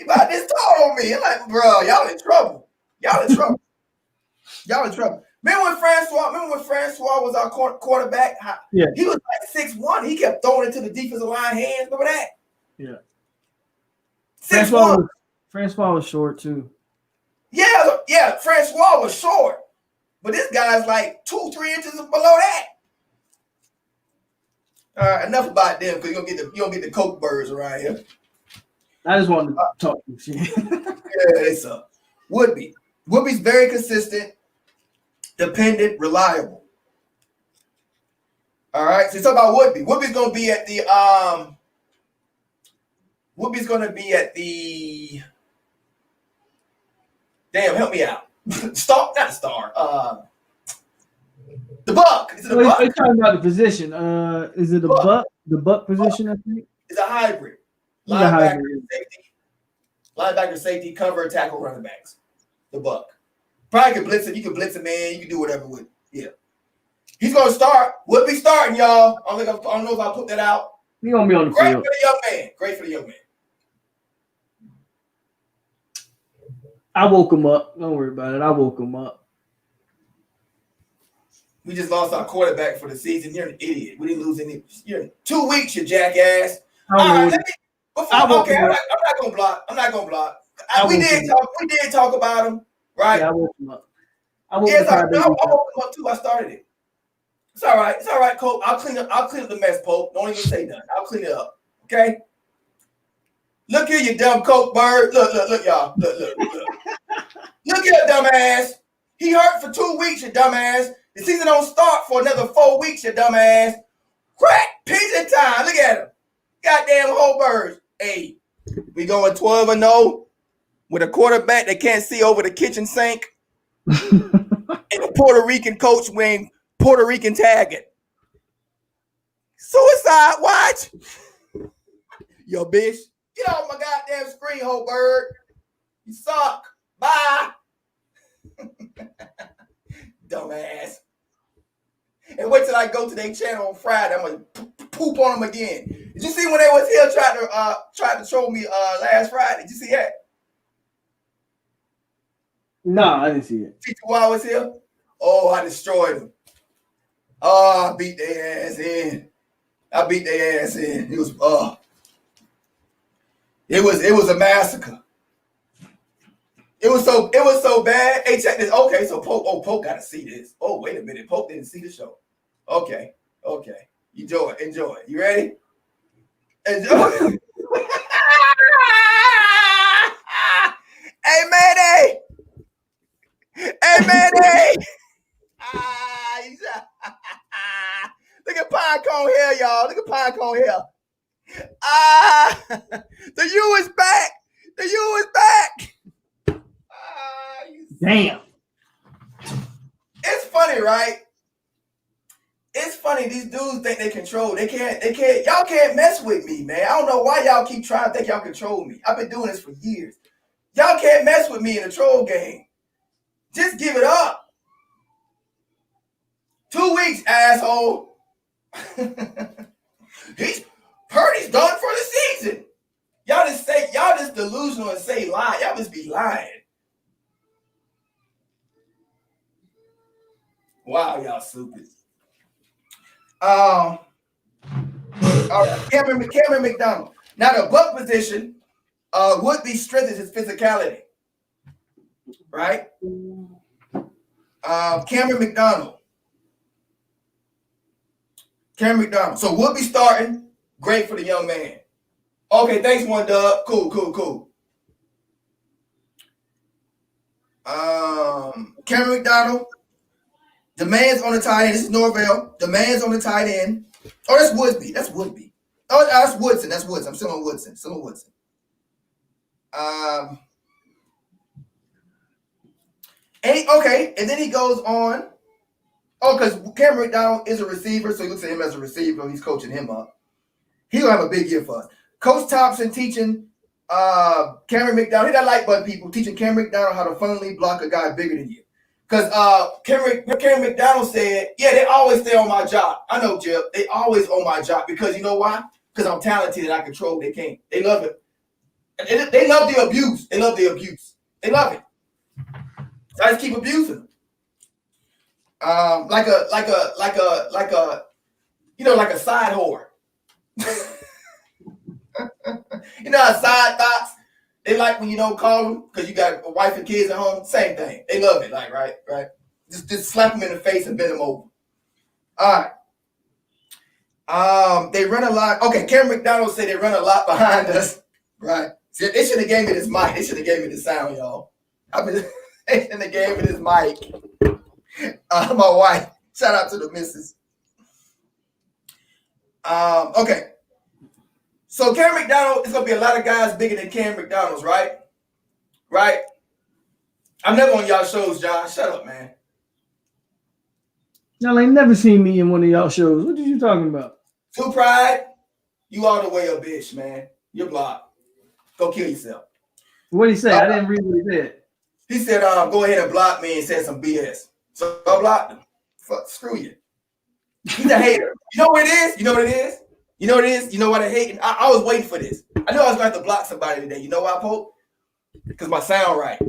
about this tall on me. I'm like, bro, y'all in trouble. Remember when Francois was our quarterback? Yeah. He was like 6'1". He kept throwing it to the defensive line hands. Remember that? Yeah. 6'1". Francois was short too. Yeah, Francois was short. But this guy's like 2-3 inches below that. All right, enough about them because you don't get the Coke birds around here. I just wanted to talk to you. Yeah, they suck. Woodby's very consistent, dependent, reliable. All right, so talk about Woodby. Woodby's gonna be at the. Damn, help me out. Not star. The buck. Is it a Well, buck? you're talking about the position. Is it a Buck. buck? The buck position, I think. It's a hybrid. He's a Linebacker, hybrid. safety. Linebacker, safety, cover, tackle, running backs. The buck. Probably can blitz him. You can blitz him, man. You can do whatever with. Yeah. He's gonna start. We'll be starting, y'all. I don't know if I put that out. He's gonna be on the Great field. for the young man. Great for the young man. I woke him up. Don't worry about it. I woke him up. We just lost our quarterback for the season. You're an idiot. We didn't lose any. You're in 2 weeks, you jackass. All right, let me. Okay, I'm not gonna block. I'm not gonna block. We did talk about him, right? Yeah, I woke him up. I woke him up too. I started it. It's all right. It's all right, Polk. I'll clean up the mess, Polk. Don't even say nothing. I'll clean it up. Okay. Look here, you dumb Coke bird. Look, y'all. Look. Look here, dumbass. He hurt for 2 weeks, you dumbass. The season don't start for another 4 weeks, you dumbass. Crack pigeon time. Look at him. Goddamn whole birds. Hey, we going 12-0 with a quarterback that can't see over the kitchen sink and a Puerto Rican coach wearing Puerto Rican taggart. Suicide watch. Yo, bitch. Get off my goddamn screen, whole bird. You suck. Bye. Dumbass. And wait till I go to their channel on Friday. I'm gonna poop on them again. Did you see when they was here trying to troll me last Friday? Did you see that? No, I didn't see it. See why I was here? Oh, I destroyed them. Oh, I beat their ass in. It was a massacre. It was so bad. Hey, check this. Okay, so Polk gotta see this. Oh, wait a minute. Polk didn't see the show. Okay. Enjoy it. You ready? Enjoy. Hey, Manny. Look at Pine Cone here, y'all. Look at Pine Cone here. The U is back. Damn. It's funny, right? It's funny. These dudes think they control. They can't. Y'all can't mess with me, man. I don't know why y'all keep trying to think y'all control me. I've been doing this for years. Y'all can't mess with me in a troll game. Just give it up. 2 weeks, asshole. Purdy's done for the season. Y'all just delusional and say lie. Y'all just be lying. Wow, y'all stupid. All right, Cameron McDonald. Now the buck position would be strengthens his physicality, right? Cameron McDonald. So we'll be starting. Great for the young man. Okay, thanks, one dub. Cool. Cameron McDonald. Demands on the tight end. This is Norvell. Demands on the tight end. Oh, that's Woodby. Oh, that's Woodson. I'm still on Woodson. And then he goes on. Oh, because Cameron McDonald is a receiver, so he looks at him as a receiver. He's coaching him up. He'll have a big year for us. Coach Thompson teaching Cameron McDonald. He doesn't like bud people. Teaching Cameron McDonald how to funnily block a guy bigger than you. Because Cameron McDonald said, yeah, they always stay on my job. I know, Jim. They always on my job. Because you know why? Because I'm talented and I control their game. They love it. They love the abuse. They love it. So I just keep abusing them. Like a side whore. You know how side thoughts? They like when you don't call them because you got a wife and kids at home. Same thing. They love it. Like, right? Just slap them in the face and bend them over. All right. They run a lot. Okay, Cameron McDonald said they run a lot behind us. Right. See, they should have gave me this mic. They should have gave me the sound, y'all. They should have gave me this mic. My wife. Shout out to the missus. Okay. So Cameron McDonald is going to be a lot of guys bigger than Cameron McDonald's, right? Right? I'm never on y'all shows, John. Shut up, man. Y'all ain't never seen me in one of y'all shows. What are you talking about? Too Pride, you all the way a bitch, man. You're blocked. Go kill yourself. What did he say? I didn't read what he said. He said, go ahead and block me and said some BS. So I blocked him. Fuck, screw you. He's a hater. You know what it is? You know what it is? You know what it is? You know what I hate? I was waiting for this. I knew I was going to have to block somebody today. You know why, Polk? Because my sound right.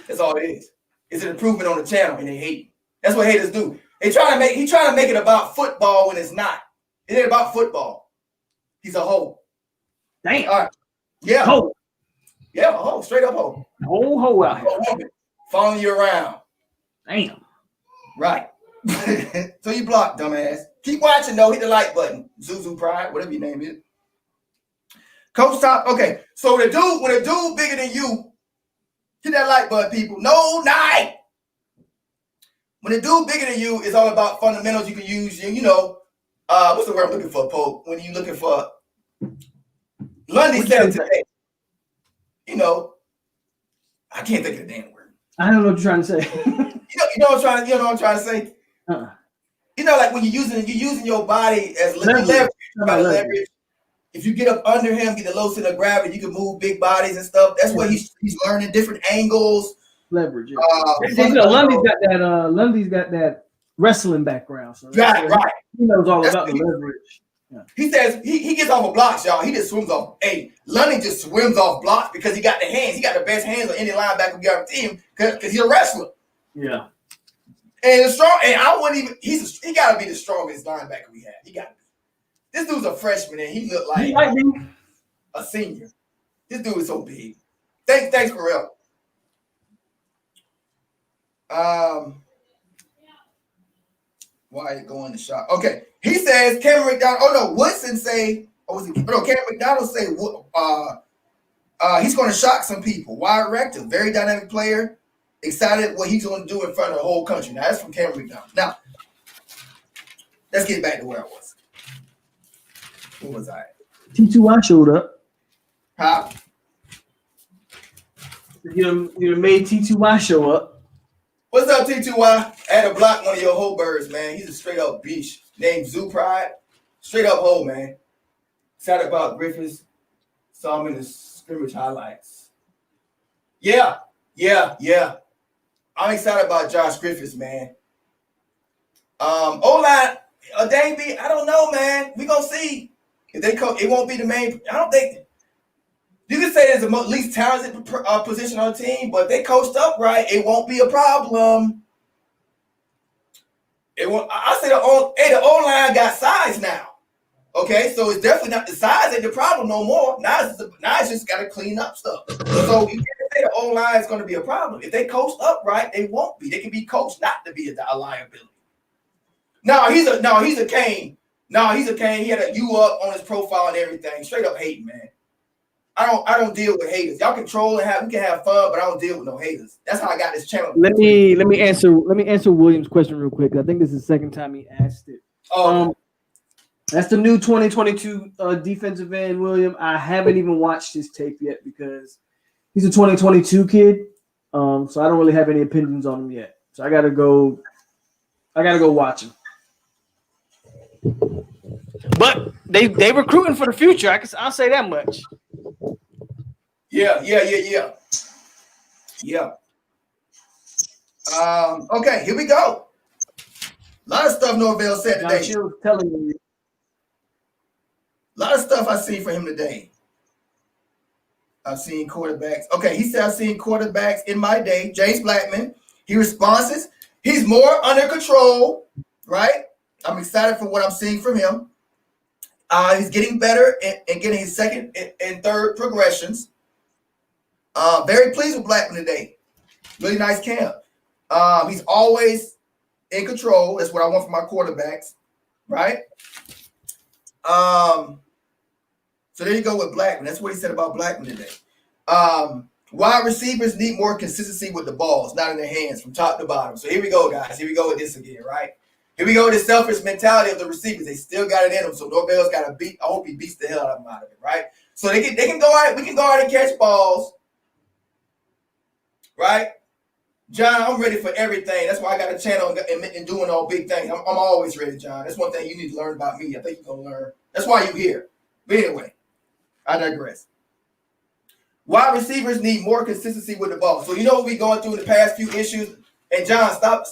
That's all it is. It's an improvement on the channel, and they hate. That's what haters do. He trying to make it about football when it's not. It ain't about football. He's a hoe. Damn. All right. Yeah. Hoe. Yeah, a hoe. Straight up hoe. Whole hoe out here. Following you around. Damn. Right. So you blocked, dumbass. Keep watching, though. Hit the like button. Zuzu Pride, whatever your name is. Coach Top. Okay. So when a dude bigger than you, hit that like button, people. No night. When a dude bigger than you, it's all about fundamentals. You can use, what's the word I'm looking for, Polk? When you looking for Lundy said today. I can't think of the damn word. I don't know what you're trying to say. you know what I'm trying to say? Uh-uh. Like when you're using your body as leverage. If you get up under him, get the low center of gravity, you can move big bodies and stuff. That's what he's learning, different angles. Leverage. Yeah. Lundy's got that wrestling background. So right. He knows all about the leverage. Yeah. He says he gets off of blocks, y'all. He just swims off. Hey, Lundy just swims off blocks because he got the hands. He got the best hands of any linebacker we got on the team because he's a wrestler. Yeah. And strong. And I wouldn't even. He got to be the strongest linebacker we have. He got to be. This dude's a freshman and he looked like a senior. This dude is so big. Thanks for real. Why are you going to shop? Okay. He says Cameron McDonald. Oh no, Woodson say. Cameron McDonald say. He's going to shock some people. Wide rector, very dynamic player. Excited what he's going to do in front of the whole country. Now that's from Cameron McDonald. Now let's get back to where I was. Who was I? T2I showed up. Huh? You made T2I show up. What's up, T2I? I had to block one of your whole birds, man. He's a straight up beast named Zoo Pride. Straight up hole, man. Excited about Griffiths. Saw him in the scrimmage highlights. Yeah. I'm excited about Josh Griffiths, man. O-line, Davey, I don't know, man. We gonna see. If they come, it won't be the main. I don't think you can say it's the least talented position on the team, but if they coached up right, it won't be a problem. It won't. I say the O-line got size now. Okay, so it's definitely not the size ain't the problem no more. Now it's just got to clean up stuff. So you can't say the O-line is going to be a problem. If they coached up right, they won't be. They can be coached not to be a liability. No, he's a Kane. No, he's a Kane. He had a U up on his profile and everything. Straight up hating, man. I don't deal with haters. Y'all can troll and we can have fun, but I don't deal with no haters. That's how I got this channel. Let me answer William's question real quick. I think this is the second time he asked it. That's the new 2022 defensive end, William. I haven't even watched his tape yet because he's a 2022 kid. So I don't really have any opinions on him yet. So I gotta go watch him. But they recruiting for the future. I'll say that much. Yeah. Okay, here we go. A lot of stuff Norvell said today. She was telling me. A lot of stuff I seen from him today. I've seen quarterbacks. Okay, he said I've seen quarterbacks in my day. James Blackman. He responds. He's more under control, right? I'm excited for what I'm seeing from him. He's getting better and getting his second and third progressions. Very pleased with Blackman today. Really nice camp. He's always in control. That's what I want from my quarterbacks, right? So there you go with Blackman. That's what he said about Blackman today. Wide receivers need more consistency with the balls, not in their hands from top to bottom. So here we go, guys. Here we go with this again, right? Here we go with the selfish mentality of the receivers. They still got it in them. So Norvell's got to beat. I hope he beats the hell out of them out of it, right? So they can go out. We can go out and catch balls, right? John, I'm ready for everything. That's why I got a channel and doing all big things. I'm always ready, John. That's one thing you need to learn about me. I think you're gonna learn. That's why you're here. But anyway, I digress. Wide receivers need more consistency with the ball. So you know what we going through in the past few issues. And John, stop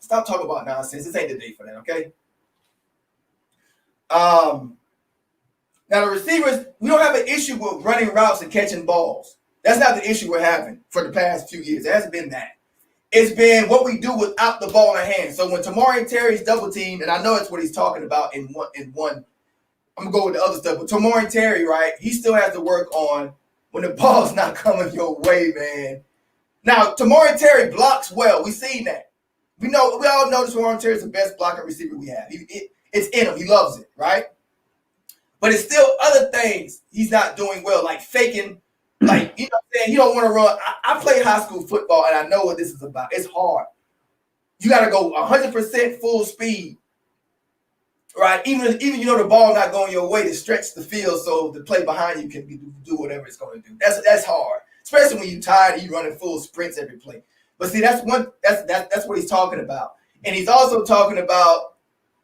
talking about nonsense. This ain't the day for that, okay? Now the receivers, we don't have an issue with running routes and catching balls. That's not the issue we're having for the past few years. It hasn't been that. It's been what we do without the ball in our hands. So when Tamari Terry's double teamed, and I know that's what he's talking about in one, I'm gonna go with the other stuff. But Tamari Terry, right? He still has to work on when the ball's not coming your way, man. Now Tamari Terry blocks well. We seen that. We all know Tamari Terry is the best blocking receiver we have. It's in him. He loves it, right? But it's still other things he's not doing well, like faking. Like, you know what I'm saying? He don't want to run. I played high school football, and I know what this is about. It's hard. You got to go 100% full speed, right? Even you know the ball not going your way to stretch the field so the play behind you can do whatever it's going to do. That's hard, especially when you're tired and you running full sprints every play. But see, that's what he's talking about. And he's also talking about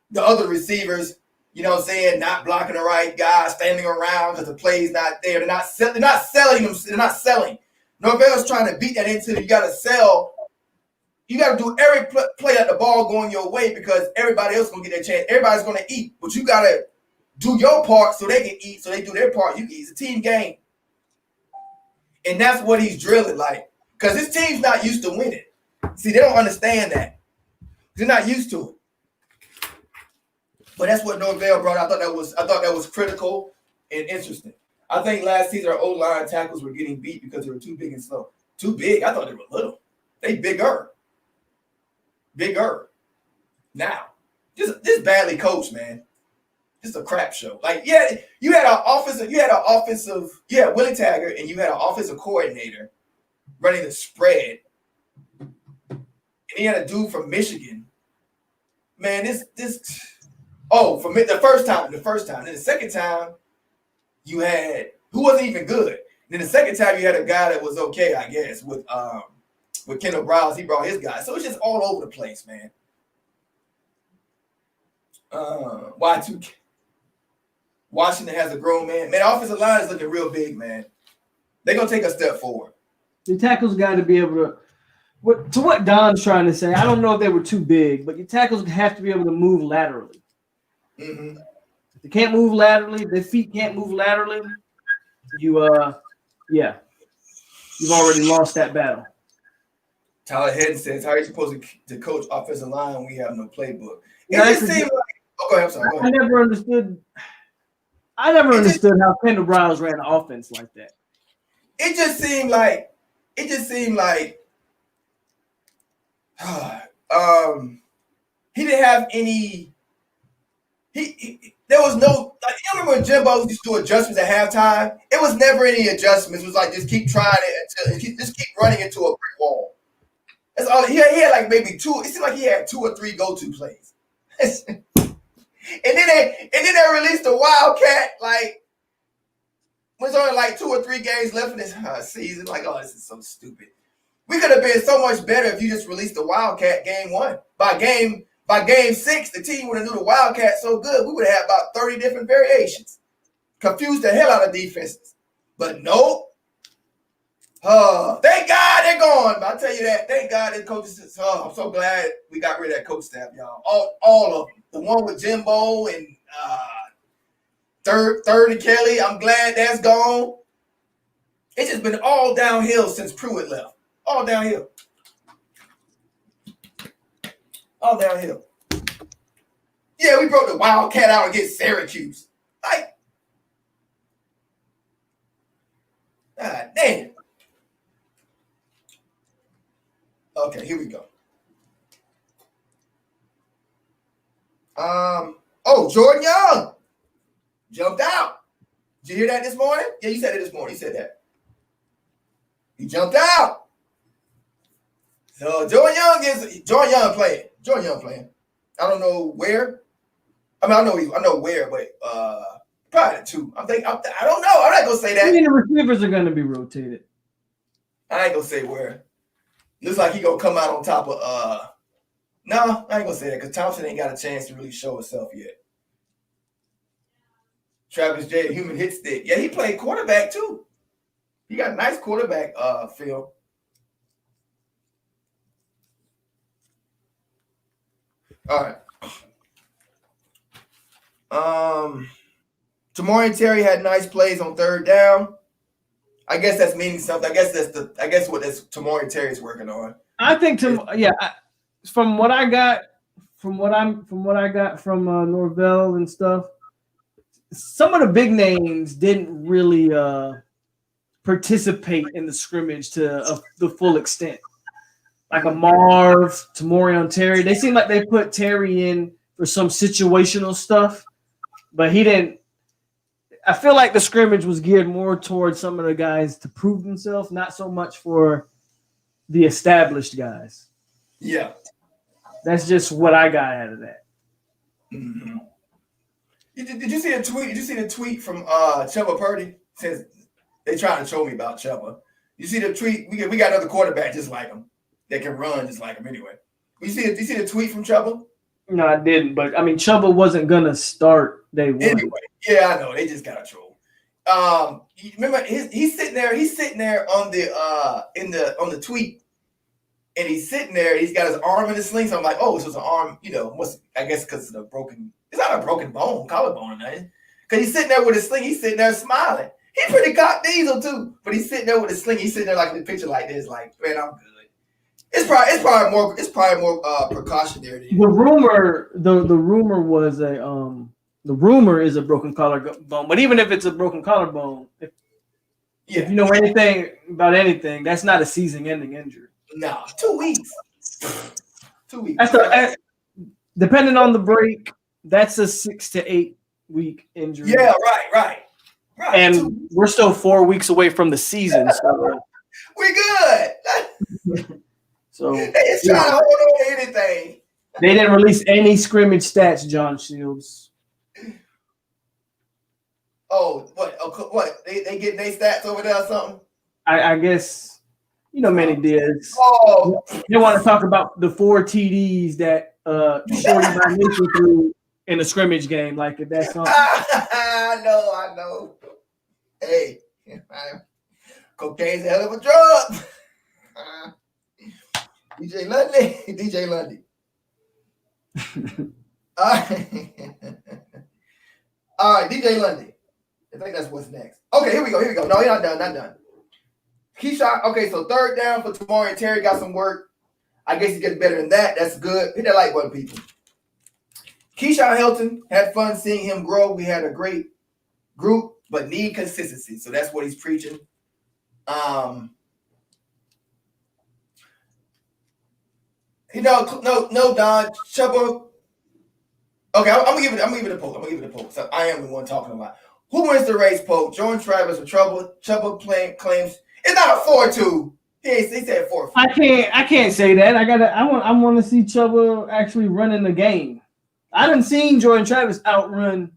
the other receivers, you know what I'm saying, not blocking the right guy, standing around because the play's not there. They're not selling them. They're not selling. Norvell's trying to beat that into you got to sell. You got to do every play at the ball going your way because everybody else going to get their chance. Everybody's going to eat. But you got to do your part so they can eat, so they do their part. You can eat. It's a team game. And that's what he's drilling like. Because his team's not used to winning. See, they don't understand that. They're not used to it. But that's what Norvell brought. I thought that was critical and interesting. I think last season our O-line tackles were getting beat because they were too big and slow. Too big? I thought they were little. They bigger. Bigger. Now, just badly coached, man. Just a crap show. Like, yeah, you had Willie Taggart, and you had an offensive coordinator running the spread. And he had a dude from Michigan. Man, from the first time. Then the second time, you had who wasn't even good. Then the second time, you had a guy that was okay, I guess, with Kendall Browse. He brought his guy. So it's just all over the place, man. Y2K. Washington has a grown man. Man, offensive line is looking real big, man. They're going to take a step forward. The tackles got to be able to what Don's trying to say, I don't know if they were too big, but your tackles have to be able to move laterally. Mm-hmm. If they can't move laterally, their feet can't move laterally, you've already lost that battle. Tyler Hedden says, how are you supposed to coach offensive line when we have no playbook? It just seemed like, go ahead, I'm sorry. Go ahead. I never understood how Kendall Browse ran an offense like that. It just seemed like he didn't have any. There was no, like, you remember when Jimbo used to do adjustments at halftime? It was never any adjustments. It was like just keep trying it until just keep running into a brick wall. That's all. He had like maybe two. It seemed like he had 2 or 3 go-to plays. And then they released the Wildcat like was only like 2 or 3 games left in this season. Like, oh, this is so stupid. We could have been so much better if you just released the Wildcat game 1. By game 6, the team would have knew the Wildcat so good, we would have had about 30 different variations. Confused the hell out of defenses. But nope. Thank God they're gone. But I'll tell you that. Thank God the coaches. I'm so glad we got rid of that coach staff, y'all. All of them. The one with Jimbo and Third Kelly. I'm glad that's gone. It's just been all downhill since Pruitt left. All downhill. All downhill. Yeah, we broke the Wildcat out against Syracuse. Like, God damn. Okay, here we go. Jordan Young jumped out. Did you hear that this morning? Yeah, you said it this morning. You said that. He jumped out. So Jordan Young playing. I don't know where. I mean, I know where, but probably the 2. I don't know. I'm not gonna say that. I mean, the receivers are gonna be rotated. I ain't gonna say where. Looks like he gonna come out on top of no, I ain't gonna say that because Thompson ain't got a chance to really show himself yet. Travis J, human hit stick. Yeah, he played quarterback too. He got a nice quarterback film. All right. Tamori Terry had nice plays on third down. I guess that's meaning something. I guess what Tamori Terry's working on. I think from what I got from Norvell and stuff, some of the big names didn't really participate in the scrimmage to the full extent. Like a Marv, Tamori Terry, they seem like they put Terry in for some situational stuff, but he didn't. I feel like the scrimmage was geared more towards some of the guys to prove themselves, not so much for the established guys. Yeah. That's just what I got out of that. Mm-hmm. Did you see a tweet? Did you see the tweet from Chuba Purdy? Says they trying to show me about Chuba. You see the tweet? We got another quarterback just like him. They can run just like him anyway. You see the tweet from Chuba? No, I didn't. But I mean, Chuba wasn't gonna start day one. Anyway, yeah, I know they just got to troll. You remember he's sitting there. He's sitting there on the tweet, and he's sitting there. He's got his arm in the sling. So I'm like, oh, so it's an arm. You know, I guess because it's a broken. It's not a broken bone, collarbone or nothing. Because he's sitting there with his sling. He's sitting there smiling. He's pretty cock diesel too, but he's sitting there with his sling. He's sitting there like in the picture like this, like, man, I'm good. It's probably more precautionary. The rumor was the rumor is a broken collarbone, but even if it's a broken collarbone, if you know anything about anything, that's not a season-ending injury. No, 2 weeks. 2 weeks. Depending on the break, that's a 6 to 8 week injury. Yeah, right. And we're still 4 weeks away from the season, so we good. So they just trying to hold on to anything. They didn't release any scrimmage stats, John Shields. Oh, what? They getting their stats over there or something? I guess, Manny did. Oh. They want to talk about the 4 TDs that Shorty by Mitchell threw in a scrimmage game. Like, if that's something. I know. Hey, cocaine's a hell of a drug. DJ Lundy. All right, DJ Lundy. I think that's what's next. Okay, here we go. No, you're not done. Keyshawn. Okay, so third down for Tamori Terry got some work. I guess he gets better than that. That's good. Hit that like button, people. Keyshawn Helton, had fun seeing him grow. We had a great group, but need consistency. So that's what he's preaching. No, Don Chuba. Okay, I'm gonna give it a Polk. So I am the one talking about who wins the race. Polk, Jordan Travis or Chuba claims it's not a 4-2. He said 4-4. I can't say that. I want to see Chuba actually running the game. I done seen Jordan Travis outrun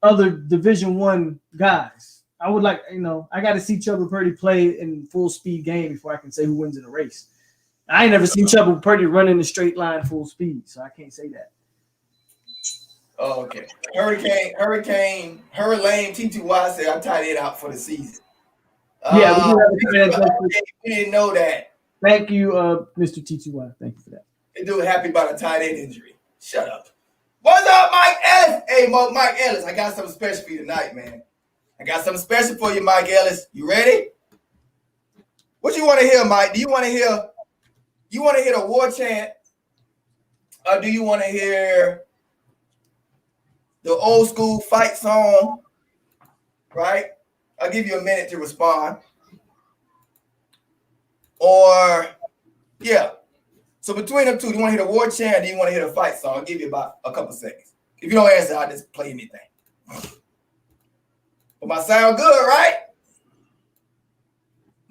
other Division I guys. I would like, I got to see Chuba Purdy play in full speed game before I can say who wins in the race. I ain't never seen Chuba Purdy running the straight line full speed, so I can't say that. Oh, okay. Hurricane T2Y said I'm tied it out for the season. Yeah, we didn't know that. Thank you, Mr. T2Y. Thank you for that. They do happy about a tight end injury. Shut up. What's up, Mike Ellis? Hey, Mike Ellis, I got something special for you tonight, man. I got something special for you, Mike Ellis. You ready? What you want to hear, Mike? Do you want to hear? You want to hear the war chant, or do you want to hear the old school fight song? Right? I'll give you a minute to respond. Or, yeah. So between them two, do you want to hear the war chant or do you want to hear the fight song? I'll give you about a couple seconds. If you don't answer, I'll just play anything. But my sound good, right?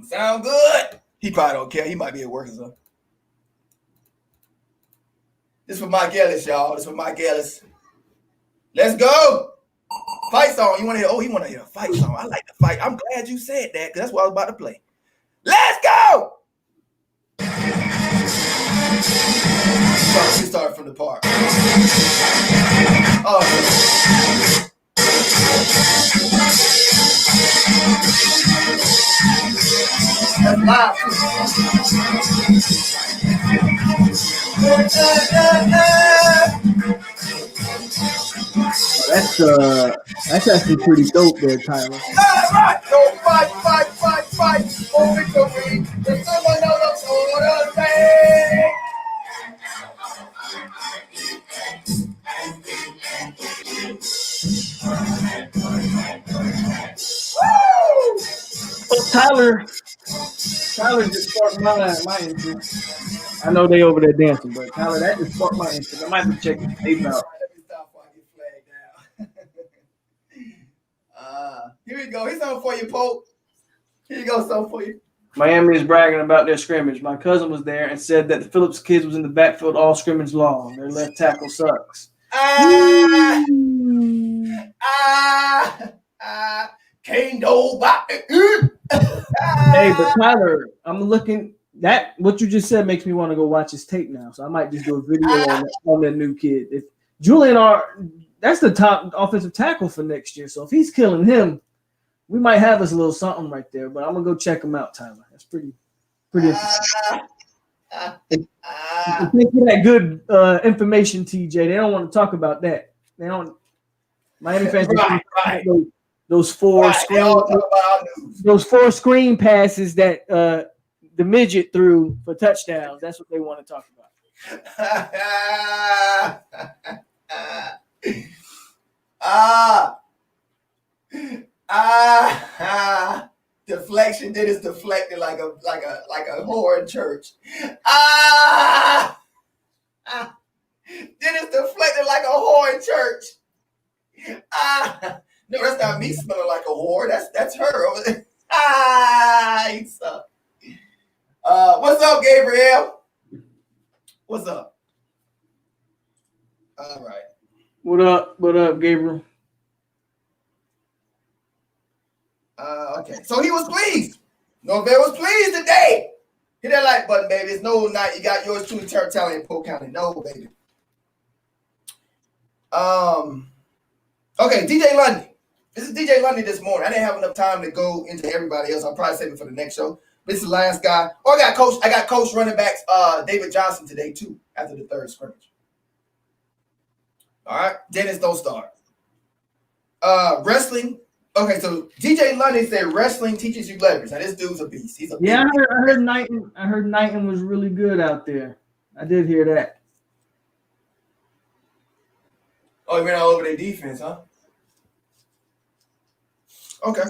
Sound good? He probably don't care. He might be at work or something. This for Mike Ellis, y'all. This for Mike Ellis. Let's go. Fight song. You want to hear? Oh, he want to hear a fight song. I like the fight. I'm glad you said that because that's what I was about to play. Let's go. She started from the part. Oh, that's live. That's actually pretty dope there, Tyler. Right. So fight for victory. There's someone else on the stage. Woo! Oh, Tyler just sparked my interest. I know they over there dancing, but Tyler, that just sparked my interest. I might have to check the tape out. Let me stop before I get flagged down. Here we go. Here's something for you, Polk. Here you go, something for you. Miami is bragging about their scrimmage. My cousin was there and said that the Phillips kids was in the backfield all scrimmage long. Their left tackle sucks. Can't nobody. Hey, but Tyler, I'm looking that what you just said makes me want to go watch his tape now. So I might just do a video on that new kid. If Julian that's the top offensive tackle for next year. So if he's killing him, we might have us a little something right there. But I'm gonna go check him out, Tyler. That's pretty interesting. Thank you for that good information, TJ. They don't want to talk about that. They don't. Miami fans Right. those four screen passes that the midget threw for touchdowns. That's what they want to talk about. Deflection. Dennis deflected like a whore in church. Dennis deflected like a whore in church. No, that's not me smelling like a whore. That's her over there. You suck. What's up, Gabriel? What's up? All right. What up, Gabriel? Okay. So he was pleased. Norvell was pleased today. Hit that like button, baby. It's no night. You got yours truly, TURNTTALLY in Polk County. No, baby. Okay, DJ Lundy. This is DJ Lundy this morning. I didn't have enough time to go into everybody else. I'll probably save it for the next show. This is the last guy. Oh, I got coach running backs David Johnson today too after the third scrimmage. All right, Dennis, don't start. Wrestling. Okay, so DJ Lundy said wrestling teaches you leverage. Now this dude's a beast. He's a beast. Yeah, I heard Knighton was really good out there. I did hear that. Oh, he ran all over their defense, huh? Okay.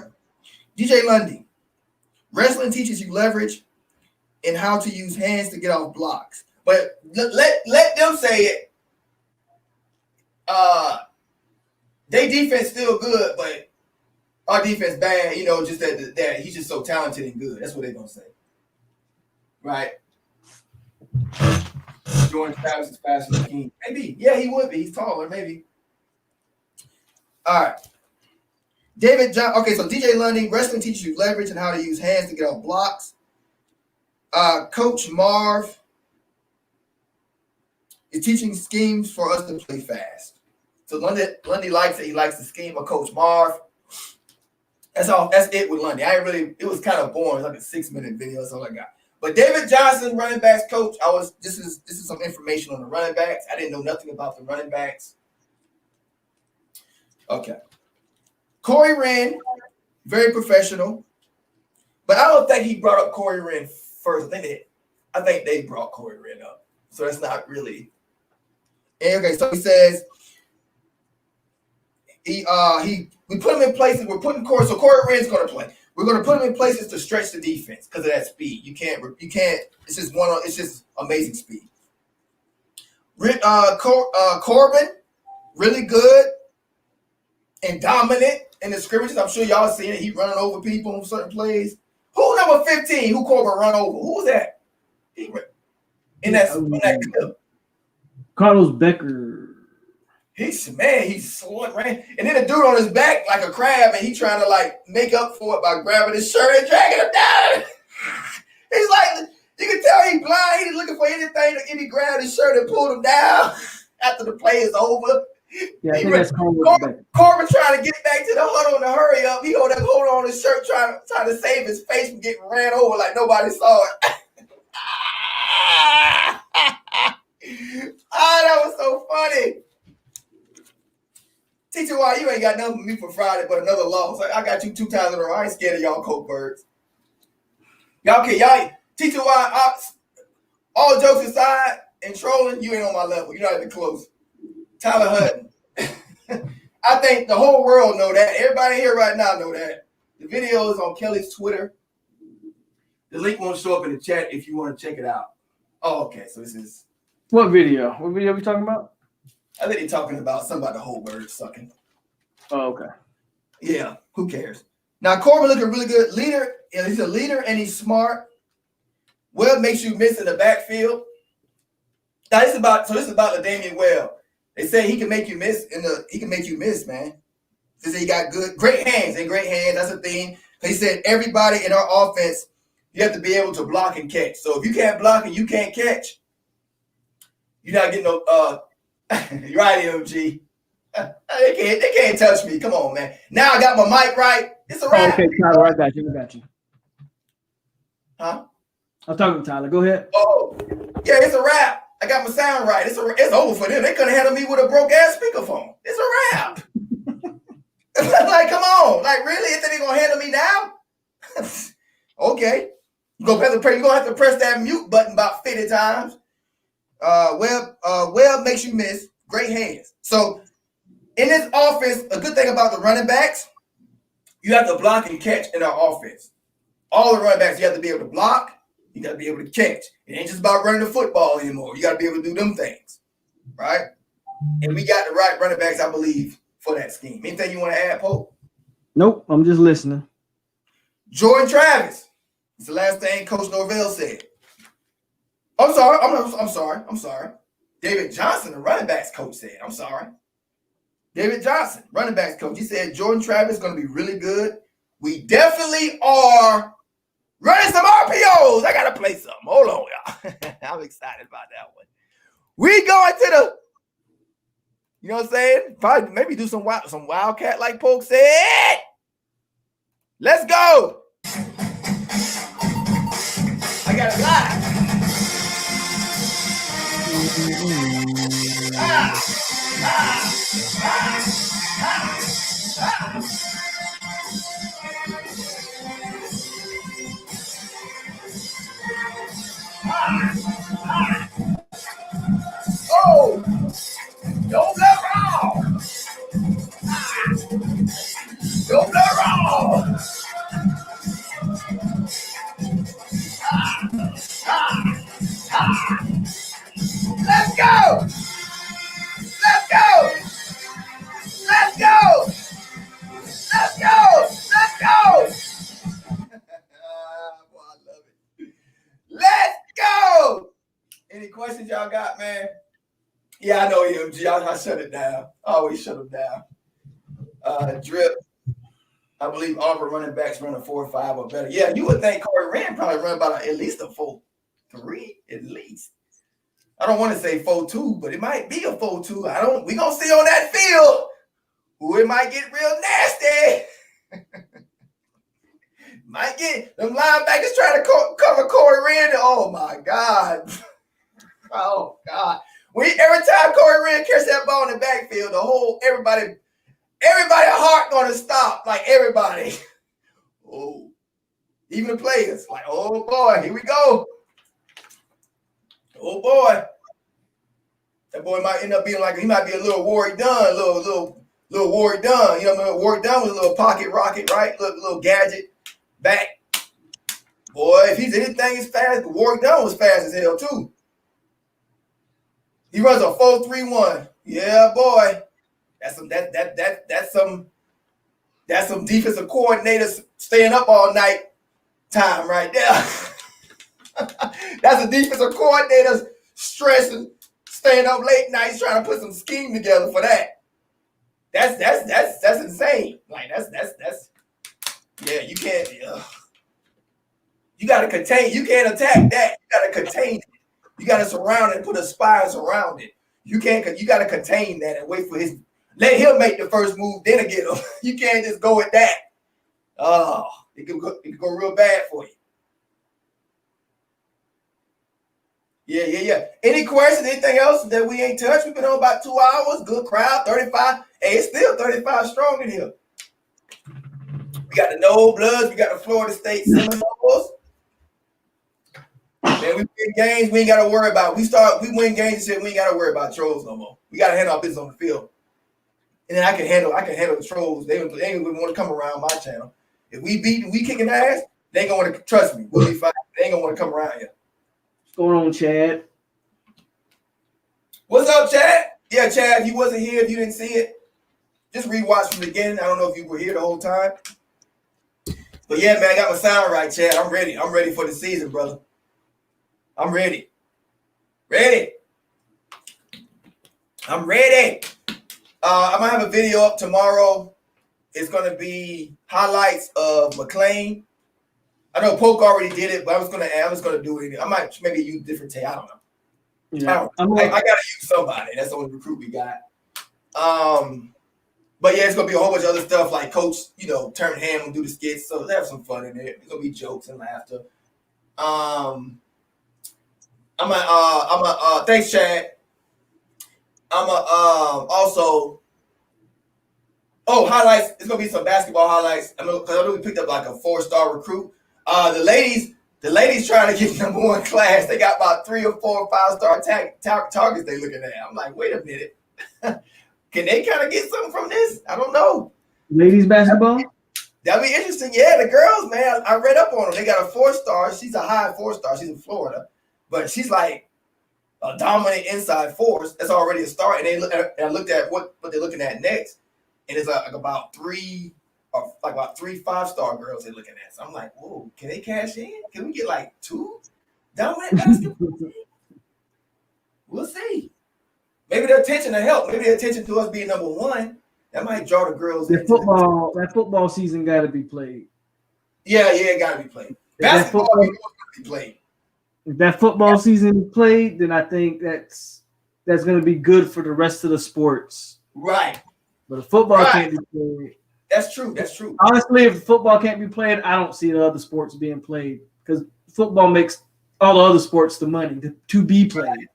DJ Lundy. Wrestling teaches you leverage and how to use hands to get off blocks. But let them say it. They defense still good, but our defense bad. You know, just that he's just so talented and good. That's what they're gonna say, right? Jordan Travis is faster than King. Maybe, yeah, he would be. He's taller, maybe. All right. David John. Okay, so DJ Lundy, wrestling teaches you leverage and how to use hands to get off blocks. Coach Marv is teaching schemes for us to play fast. So Lundy likes it. He likes the scheme of Coach Marv. That's all. That's it with Lundy. It was kind of boring. It's like a 6-minute video. That's all I got. But David Johnson, running backs coach. This is some information on the running backs. I didn't know nothing about the running backs. Okay. Corey Wren, very professional. But I don't think he brought up Corey Wren first. I think they brought Corey Wren up. So that's not really. And okay, so he says we put him in places. We're putting Corey. So Corey Wren's going to play. We're going to put him in places to stretch the defense because of that speed. You can't. It's just amazing speed. Corbin, really good and dominant in the scrimmages. I'm sure y'all seen it. He running over people on certain plays. Who number 15? Who Corbin run over? Who was that? In that clip. Carlos Becker. He's slow ran. And then the dude on his back like a crab, and he trying to like make up for it by grabbing his shirt and dragging him down. He's like, You can tell he blind. He's looking for anything to any grab his shirt and pull him down after the play is over. Yeah, I think that's Corbin trying to get back to the huddle to hurry up. He hold on his shirt trying to save his face from getting ran over like nobody saw it. That was so funny. Teacher, why you ain't got nothing for me for Friday but another loss. I got you 2 times in a row. I ain't scared of y'all coke birds. Y'all, Teacher, why all jokes aside and trolling, you ain't on my level. You're not even close. Tyler Hutton. I think the whole world know that. Everybody here right now know that. The video is on Kelly's Twitter. The link won't show up in the chat if you want to check it out. Oh, okay. So this is... What video? What video are we talking about? I think he's talking about something about the whole bird sucking. Oh, okay. Yeah, who cares? Now, Corbin looking really good. Leader, he's a leader and he's smart. Webb makes you miss in the backfield. Now, this is about LaDamian Webb. They say he can make you miss man. They say he got great hands. That's a thing. They said everybody in our offense, you have to be able to block and catch. So if you can't block and you can't catch, you're not getting no you're right, MG. They can't touch me. Come on, man. Now I got my mic right. It's a wrap. Okay, Tyler, I got you. Huh? I'm talking to Tyler. Go ahead. Oh, yeah, it's a wrap. I got my sound right. It's over for them. They couldn't handle me with a broke ass speakerphone. It's a wrap. Like, come on. Like, really? You think they're gonna handle me now? Okay. You're gonna have to press that mute button about 50 times. Webb makes you miss. Great hands. So in this offense, a good thing about the running backs, you have to block and catch in our offense. All the running backs, you have to be able to block. You got to be able to catch. It ain't just about running the football anymore. You got to be able to do them things, right? And we got the right running backs, I believe, for that scheme. Anything you want to add, Polk? Nope, I'm just listening. Jordan Travis. It's the last thing Coach Norvell said. I'm sorry. David Johnson, the running backs coach, said. I'm sorry. David Johnson, running backs coach. He said Jordan Travis is going to be really good. We definitely are running some RPOs. I got to play some. Hold on, y'all. I'm excited about that one. We going to the, you know what I'm saying? Probably maybe do some wildcat like Polk said. Let's go. I got it live. Oh, don't let wrong. Don't let wrong. Let's go. Let's go. Let's go. Let's go. Let's go. Boy, I love it. Let's go. Any questions y'all got, man? Yeah, I know MG. I shut it down. I always shut them down. Drip. I believe Auburn running backs run a 4.5 or better. Yeah, you would think Corey Rand probably run about at least a 4.3 at least. I don't want to say 4.2, but it might be a 4.2. We gonna see on that field. Ooh, it might get real nasty. Might get them linebackers trying to cover Corey Rand. Oh my God. Oh God. Every time Corey Rand catches that ball in the backfield, everybody heart gonna stop. Like everybody. Oh, even the players. Like, oh boy, here we go. Oh boy. That boy might end up being like, he might be a little Warrick Dunn, little Warrick Dunn. You know, Warrick Dunn was a little pocket rocket, right? Little gadget back. Boy, if he's anything as fast, Warrick Dunn was fast as hell too. He runs a 4.31. Yeah, boy. That's some defensive coordinators staying up all night time right there. That's a defensive coordinator stressing, staying up late nights trying to put some scheme together for that. That's insane. Like that's yeah, you can't. You got to contain. You can't attack that. You got to contain it. You got to surround it, put a spy around it. You can't. You got to contain that and wait for his. Let him make the first move, then get him. You can't just go with that. Oh, it could go real bad for you. Yeah. Any questions? Anything else that we ain't touched? We've been on about 2 hours. Good crowd, 35. Hey, it's still 35 strong in here. We got the Nole Bloods. We got the Florida State Seminoles. Man, we win games. We ain't got to worry about. We win games and shit. We ain't got to worry about trolls no more. We got to handle our business on the field. And then I can handle the trolls. They ain't gonna want to come around my channel. If we kicking ass, they ain't gonna want to trust me. We'll be fine. They ain't gonna want to come around here. What's going on, Chad? What's up, Chad? Yeah, Chad, if you wasn't here, if you didn't see it, just rewatch from the beginning. I don't know if you were here the whole time. But yeah, man, I got my sound right, Chad. I'm ready. I'm ready for the season, brother. I'm ready. I'm ready. I'm gonna have a video up tomorrow. It's gonna be highlights of McLean. I know Polk already did it, but I was gonna do it. I might maybe use different tape. I don't know. Yeah. I gotta use somebody. That's the only recruit we got. But yeah, it's gonna be a whole bunch of other stuff like Coach, Turn Ham will do the skits, so have some fun in there. It's gonna be jokes and laughter. Thanks, Chad. Also, highlights. It's gonna be some basketball highlights. I know we picked up like a 4-star recruit. The ladies trying to get #1 class. They got about 3 or 4 or 5-star targets they looking at. I'm like, wait a minute. Can they kind of get something from this? I don't know. Ladies basketball? That'd be interesting. Yeah, the girls, man. I read up on them. They got a 4-star. She's a high 4-star. She's in Florida, but she's like a dominant inside force. That's already a start. And I looked at what they're looking at next, and it's like about 3 5-star girls they're looking at. So I'm like, whoa, can they cash in? Can we get like 2 dominant basketball teams? We'll see. Maybe their attention to help. Maybe their attention to us being #1. That might draw the girls. That football season got to be played. Yeah, it got to be played. Basketball got to be played. If that football season is played, then I think that's going to be good for the rest of the sports. Right. But if football can't be played. That's true. Honestly, if football can't be played, I don't see the other sports being played because football makes all the other sports the money to be played.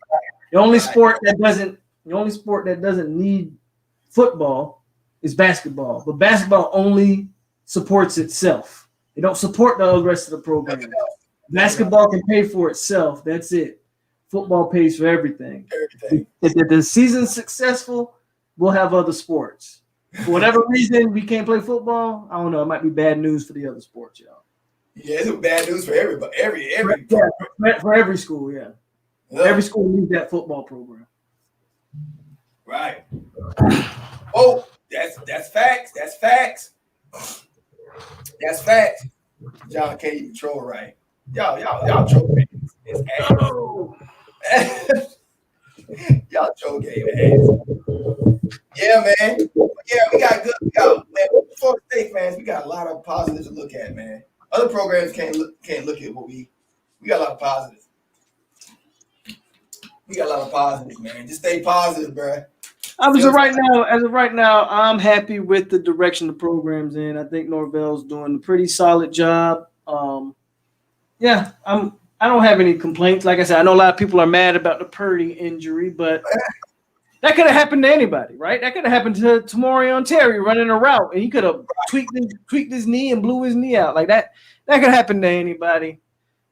The only sport that doesn't need football is basketball. But basketball only supports itself. They don't support the rest of the program. Basketball can pay for itself. That's it. Football pays for everything. If the season's successful, we'll have other sports. For whatever reason, we can't play football. I don't know. It might be bad news for the other sports, y'all. Yeah, it's bad news for everybody. For every school, yeah. Every school needs that football program. Right. Oh, that's facts. That's facts. Y'all can't even troll right. Y'all troll right. It's y'all troll game ass. Yeah, man. Yeah, we got Florida State fans. We got a lot of positives to look at, man. Other programs can't look at what we got a lot of positives. We got a lot of positives, man. Just stay positive, bro. As of right now, I'm happy with the direction the program's in. I think Norvell's doing a pretty solid job. I don't have any complaints. Like I said, I know a lot of people are mad about the Purdy injury, but that could have happened to anybody, right? That could have happened to Tamorion Terry running a route, and he could have tweaked his knee and blew his knee out. Like that could happen to anybody.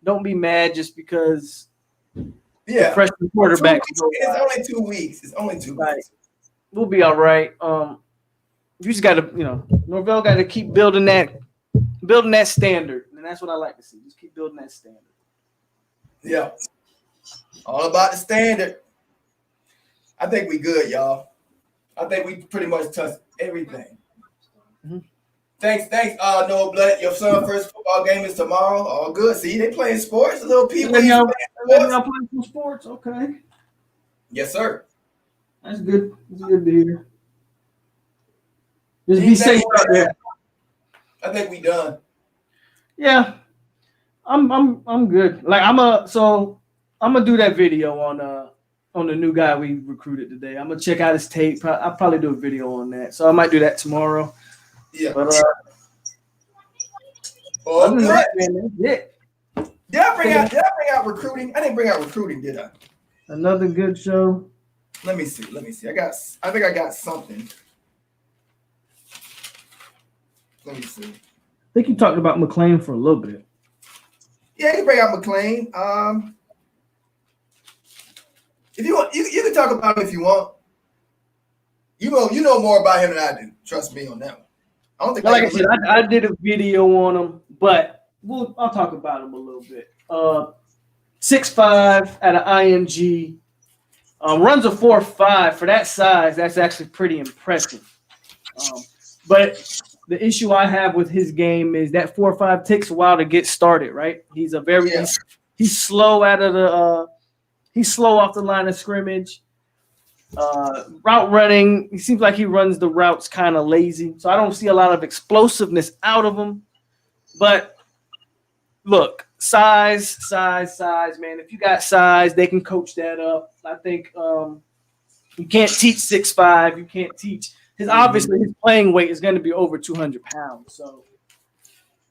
Don't be mad just because the freshman quarterback. It's only 2 weeks. It's only 2 weeks. We'll be all right. You just got to, Norvell got to keep building that standard, and that's what I like to see. Just keep building that standard. Yeah, all about the standard. I think we good, y'all. I think we pretty much touched everything. Mm-hmm. Thanks, Noah Blood. Your son's first football game is tomorrow. All good. See, they playing sports. Little people. Y'all playing some sports. Okay. Yes, sir. That's good. It's good to hear. Just be safe out there. I think we done. Yeah. I'm good. Like I'm gonna do that video on the new guy we recruited today. I'm gonna check out his tape. I'll probably do a video on that. So I might do that tomorrow. Yeah. But Oh, good. that, man, that's it. Did I bring out recruiting? I didn't bring out recruiting, did I? Another good show. Let me see. I think I got something. Let me see. I think you talked about McLean for a little bit. Yeah, you bring out McLean. If you want, you can talk about him if you want. You know more about him than I do. Trust me on that one. I don't think. Like I said, I did a video on him, but I'll talk about him a little bit. 6'5" at an IMG. Runs a 4.5 for that size. That's actually pretty impressive. But the issue I have with his game is that 4.5 takes a while to get started. Right? He's a very he's slow out of the he's slow off the line of scrimmage. Route running, he seems like he runs the routes kind of lazy, so I don't see a lot of explosiveness out of him. But look, size, man. If you got size, they can coach that up. I think you can't teach 6'5". You can't teach obviously his playing weight is going to be over 200 pounds. So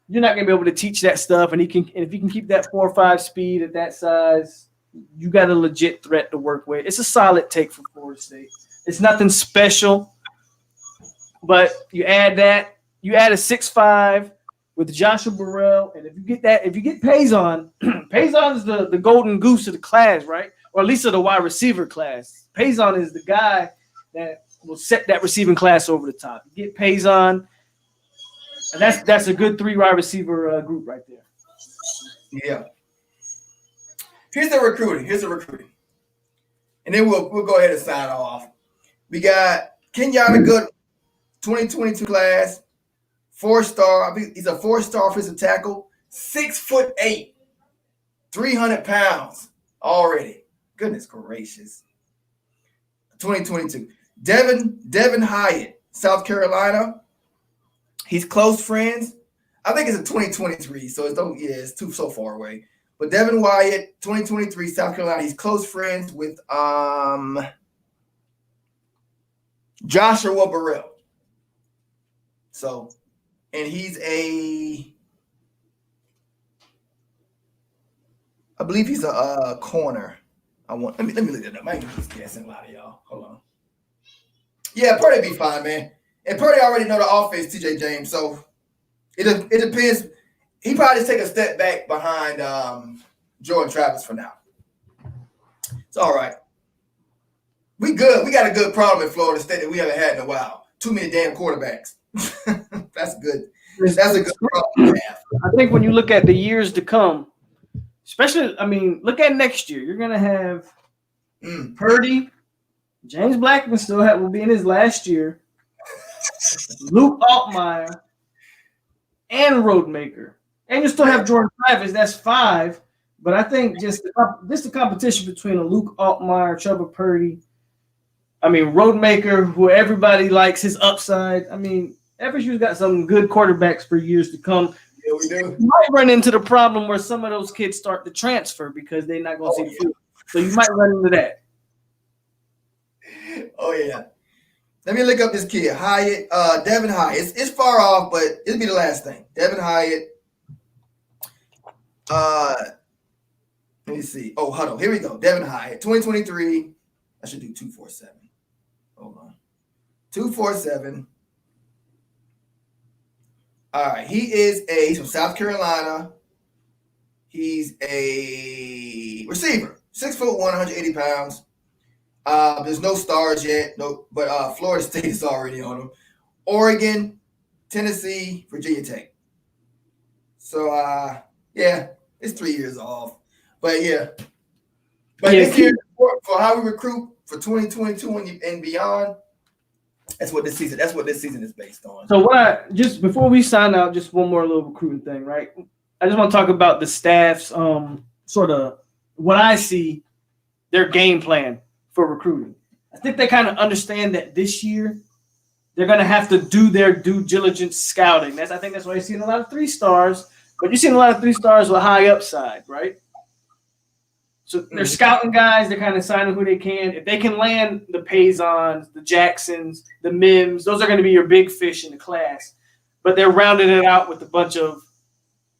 you're not going to be able to teach that stuff. And if he can keep that 4.5 speed at that size, you got a legit threat to work with. It's a solid take for Florida State. It's nothing special, but you add a 6'5" with Joshua Burrell, and if you get Payson, Payson is the golden goose of the class, right? Or at least of the wide receiver class. Payson is the guy that will set that receiving class over the top. You get Payson, and that's a good 3 wide receiver group right there. Yeah. Here's the recruiting. And then we'll go ahead and sign off. We got Kenyatta Good, 2022 class, 4-star. I think he's a 4-star offensive tackle, 6'8", 300 pounds already. Goodness gracious. 2022. Devin Hyatt, South Carolina. He's close friends. I think it's a 2023, so it's too so far away. But Devin Wyatt, 2023, South Carolina, he's close friends with Joshua Burrell. So, and I believe he's a corner. Let me look it up. I ain't just guessing a lot of y'all. Hold on. Yeah, Purdy be fine, man. And Purdy already know the offense, TJ James. So it depends. He probably just take a step back behind Jordan Travis for now. It's all right. We good. We got a good problem in Florida State that we haven't had in a while. Too many damn quarterbacks. That's good. That's a good problem to have. I think when you look at the years to come, especially, look at next year. You're going to have Purdy. James Blackman will be in his last year. Luke Altmaier and Roadmaker. And you still have Jordan Travis. That's 5. But I think just the competition between a Luke Altmaier, Chuba Purdy, Roadmaker, who everybody likes his upside. FSU's got some good quarterbacks for years to come. Yeah, we do. You might run into the problem where some of those kids start to transfer because they're not going to see the field. So you might run into that. Oh, yeah. Let me look up this kid, Hyatt, Devin Hyatt. It's far off, but it'll be the last thing. Devin Hyatt. Let me see. Oh, hold on. Here we go. Devin Hyatt, 2023. I should do 247. Hold on. 247. All right. He's from South Carolina. He's a receiver. 6'1", 180 pounds. There's no stars yet. But Florida State is already on him. Oregon, Tennessee, Virginia Tech. So yeah, it's 3 years off. But yeah. But this year for how we recruit for 2022 and beyond, that's what this season is based on. So just before we sign out, just one more little recruiting thing, right? I just want to talk about the staff's sort of what I see their game plan for recruiting. I think they kind of understand that this year they're going to have to do their due diligence scouting. I think that's why you're seeing a lot of 3 stars, But you've seen a lot of 3 stars with high upside, right? So they're scouting guys. They're kind of signing who they can. If they can land the Payzons, the Jacksons, the Mims, those are going to be your big fish in the class. But they're rounding it out with a bunch of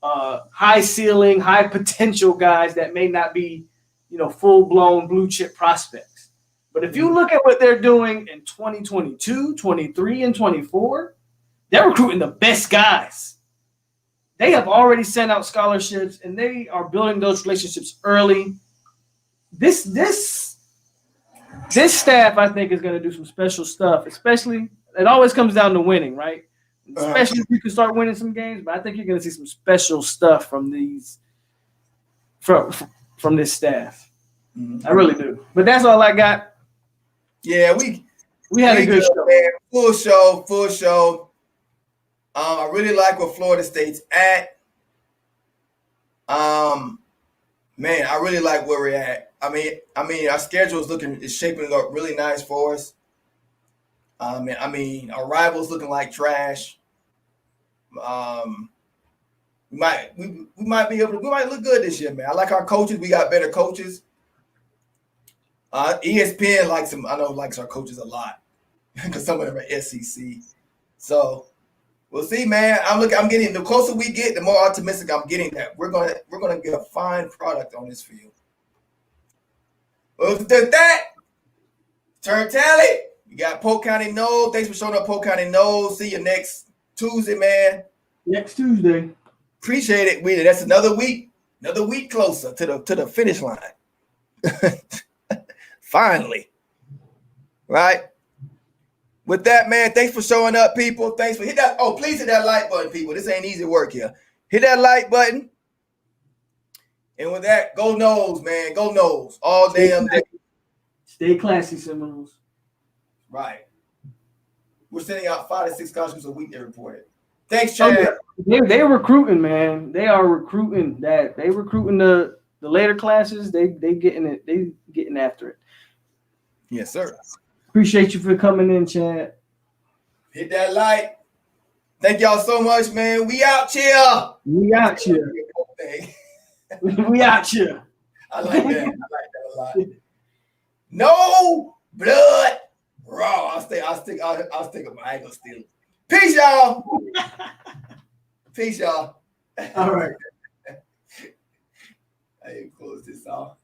high ceiling, high potential guys that may not be, full blown blue chip prospects. But if you look at what they're doing in 2022, 23, and 24, they're recruiting the best guys. They have already sent out scholarships, and they are building those relationships early. This staff, I think, is going to do some special stuff. Especially, it always comes down to winning, right? Especially if you can start winning some games. But I think you're going to see some special stuff from these from this staff. I really do. But that's all I got. Yeah, we had a good show, man. Full show. I really like where Florida State's at. Man, I really like where we're at. I mean, our schedule is shaping up really nice for us. I mean, our rivals looking like trash. We might look good this year, man. I like our coaches. We got better coaches. ESPN likes our coaches a lot because some of them are SEC. So we'll see, man. I'm getting, the closer we get, the more optimistic I'm getting that we're gonna get a fine product on this field. Well, with that, turn tally. You got Polk County Nole. Thanks for showing up, Polk County Nole. See you next Tuesday, man. Next Tuesday. Appreciate it. That's another week closer to the finish line. Finally. Right? With that, man, thanks for showing up, people. Thanks for please hit that like button, people. This ain't easy work here. Hit that like button. And with that, go Noles, man. Go Noles all damn day. Stay classy, Seminoles. Right. We're sending out 5 to 6 scholarships a week, they reported. Thanks, Chad. They're recruiting, man. They are recruiting that. They recruiting the later classes. They getting it. They getting after it. Yes, sir. Appreciate you for coming in, Chad. Hit that like. Thank y'all so much, man. We out here. We out here. We out here. I like that. A lot. No blood raw. I'll stick with my angle still. Peace, y'all. Peace, y'all. All right. I didn't close this off.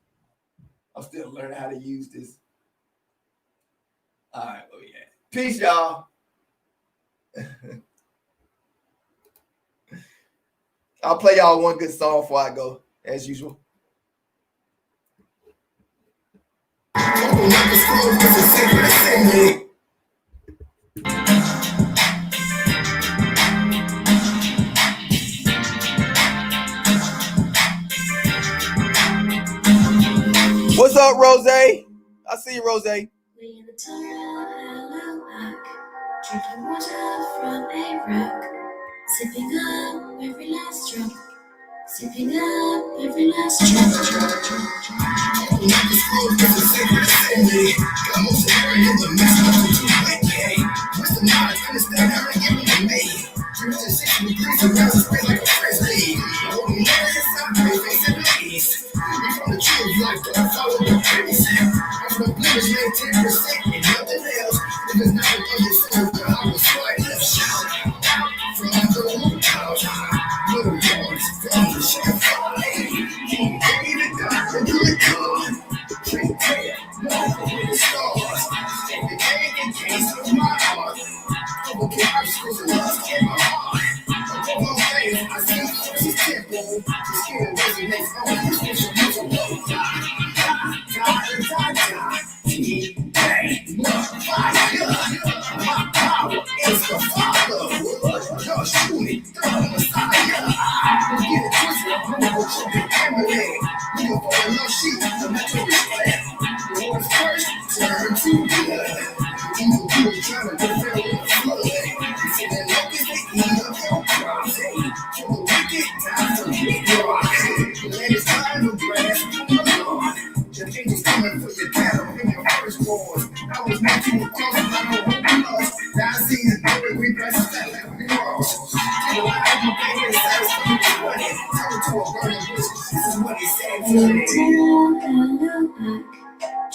I'm still learning how to use this. All right. Oh, yeah. Peace, y'all. I'll play y'all one good song before I go, as usual. What's up, Rose? I see you, Rose. We in the tunnel back, drinking water from a rock, sipping up every last drop, sipping up every last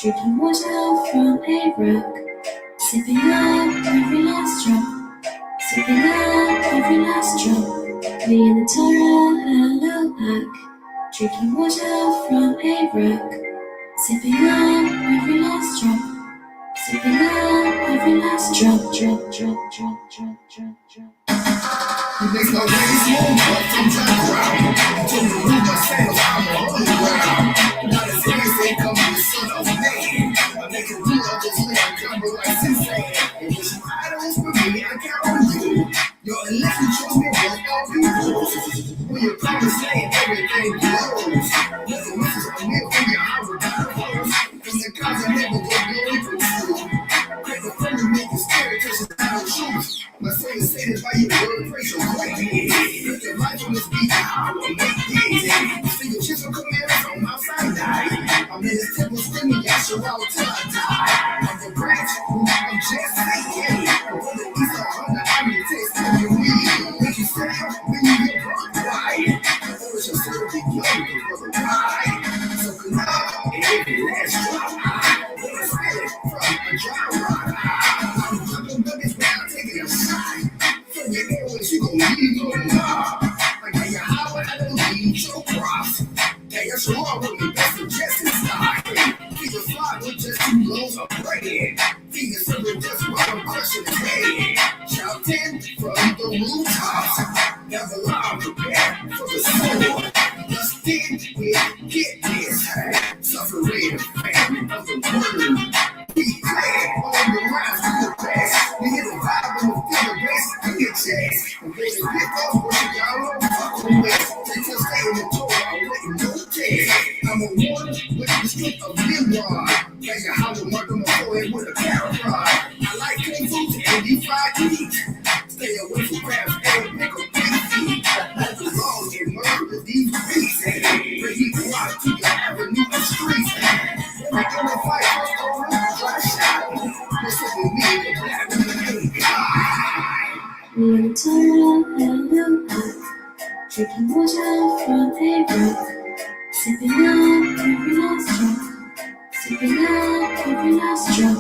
drinking water from a rock, sipping up every last drop, sipping up every last drop. Me and the Tara back, drinking water from a rock, sipping up every last drop, sipping up every last drop, drop. It makes no race, more but from ground. To remove my sandals, I'm a holy ground. Not as serious ain't coming the son of man. I make it real, I just let it come like sensei. And with some idols for me, I count on you. Your election chose me above all people. When your promise land, everything blows. Nothing misses a meal from your house without a host. From the cause I never go glory for you. Great the friend make you scary, cause it's not truth. My soul is sated by your word, praise your right hand. Lift your life on this beat, I will make it. See your chisel commands on my side. I'm in this temple screaming, Yasharal till I die. I'm the branch, I'm just saying. From the east or the I'm the taste of your weed. Make you stand, when you get brought quiet. Or it's your soul to young, because of pride. So good night, and every last drop. I wanna spit it from a dry rock. I'm jumping buckets now, taking a shot. From your airways, you gon' need your love. Like how you holler, I don't need your props. Yeah, you're wrong with the best of Jesse style. Keep the fly with just 2 loaves of bread. Feed the servant just while I'm crushing his head. Shouting from the rooftops. Never lie, prepared for the sword. Lusted with get this. Suffering, famine of the word. Be glad on the rhymes to the best. We hit a vibe and we feel the bass in your chest. And baby, hit those words y'all don't fuck with. They just stay in the door, I'm waiting no test. I'm a warrior with the strength of Nimrod. Yeah, you holler, mark on my forehead with a carrot rod. I like clean foods and deep fried meat. Stay away from crabs and make a big feet. Let the laws and murder these beats. Bring heat water to your avenue of streets. Every fight, first over, try shot. Listen to me, the black woman ain't God. Me and the Tara drinking water from a rock, sipping up every last drop, sipping up every last drop.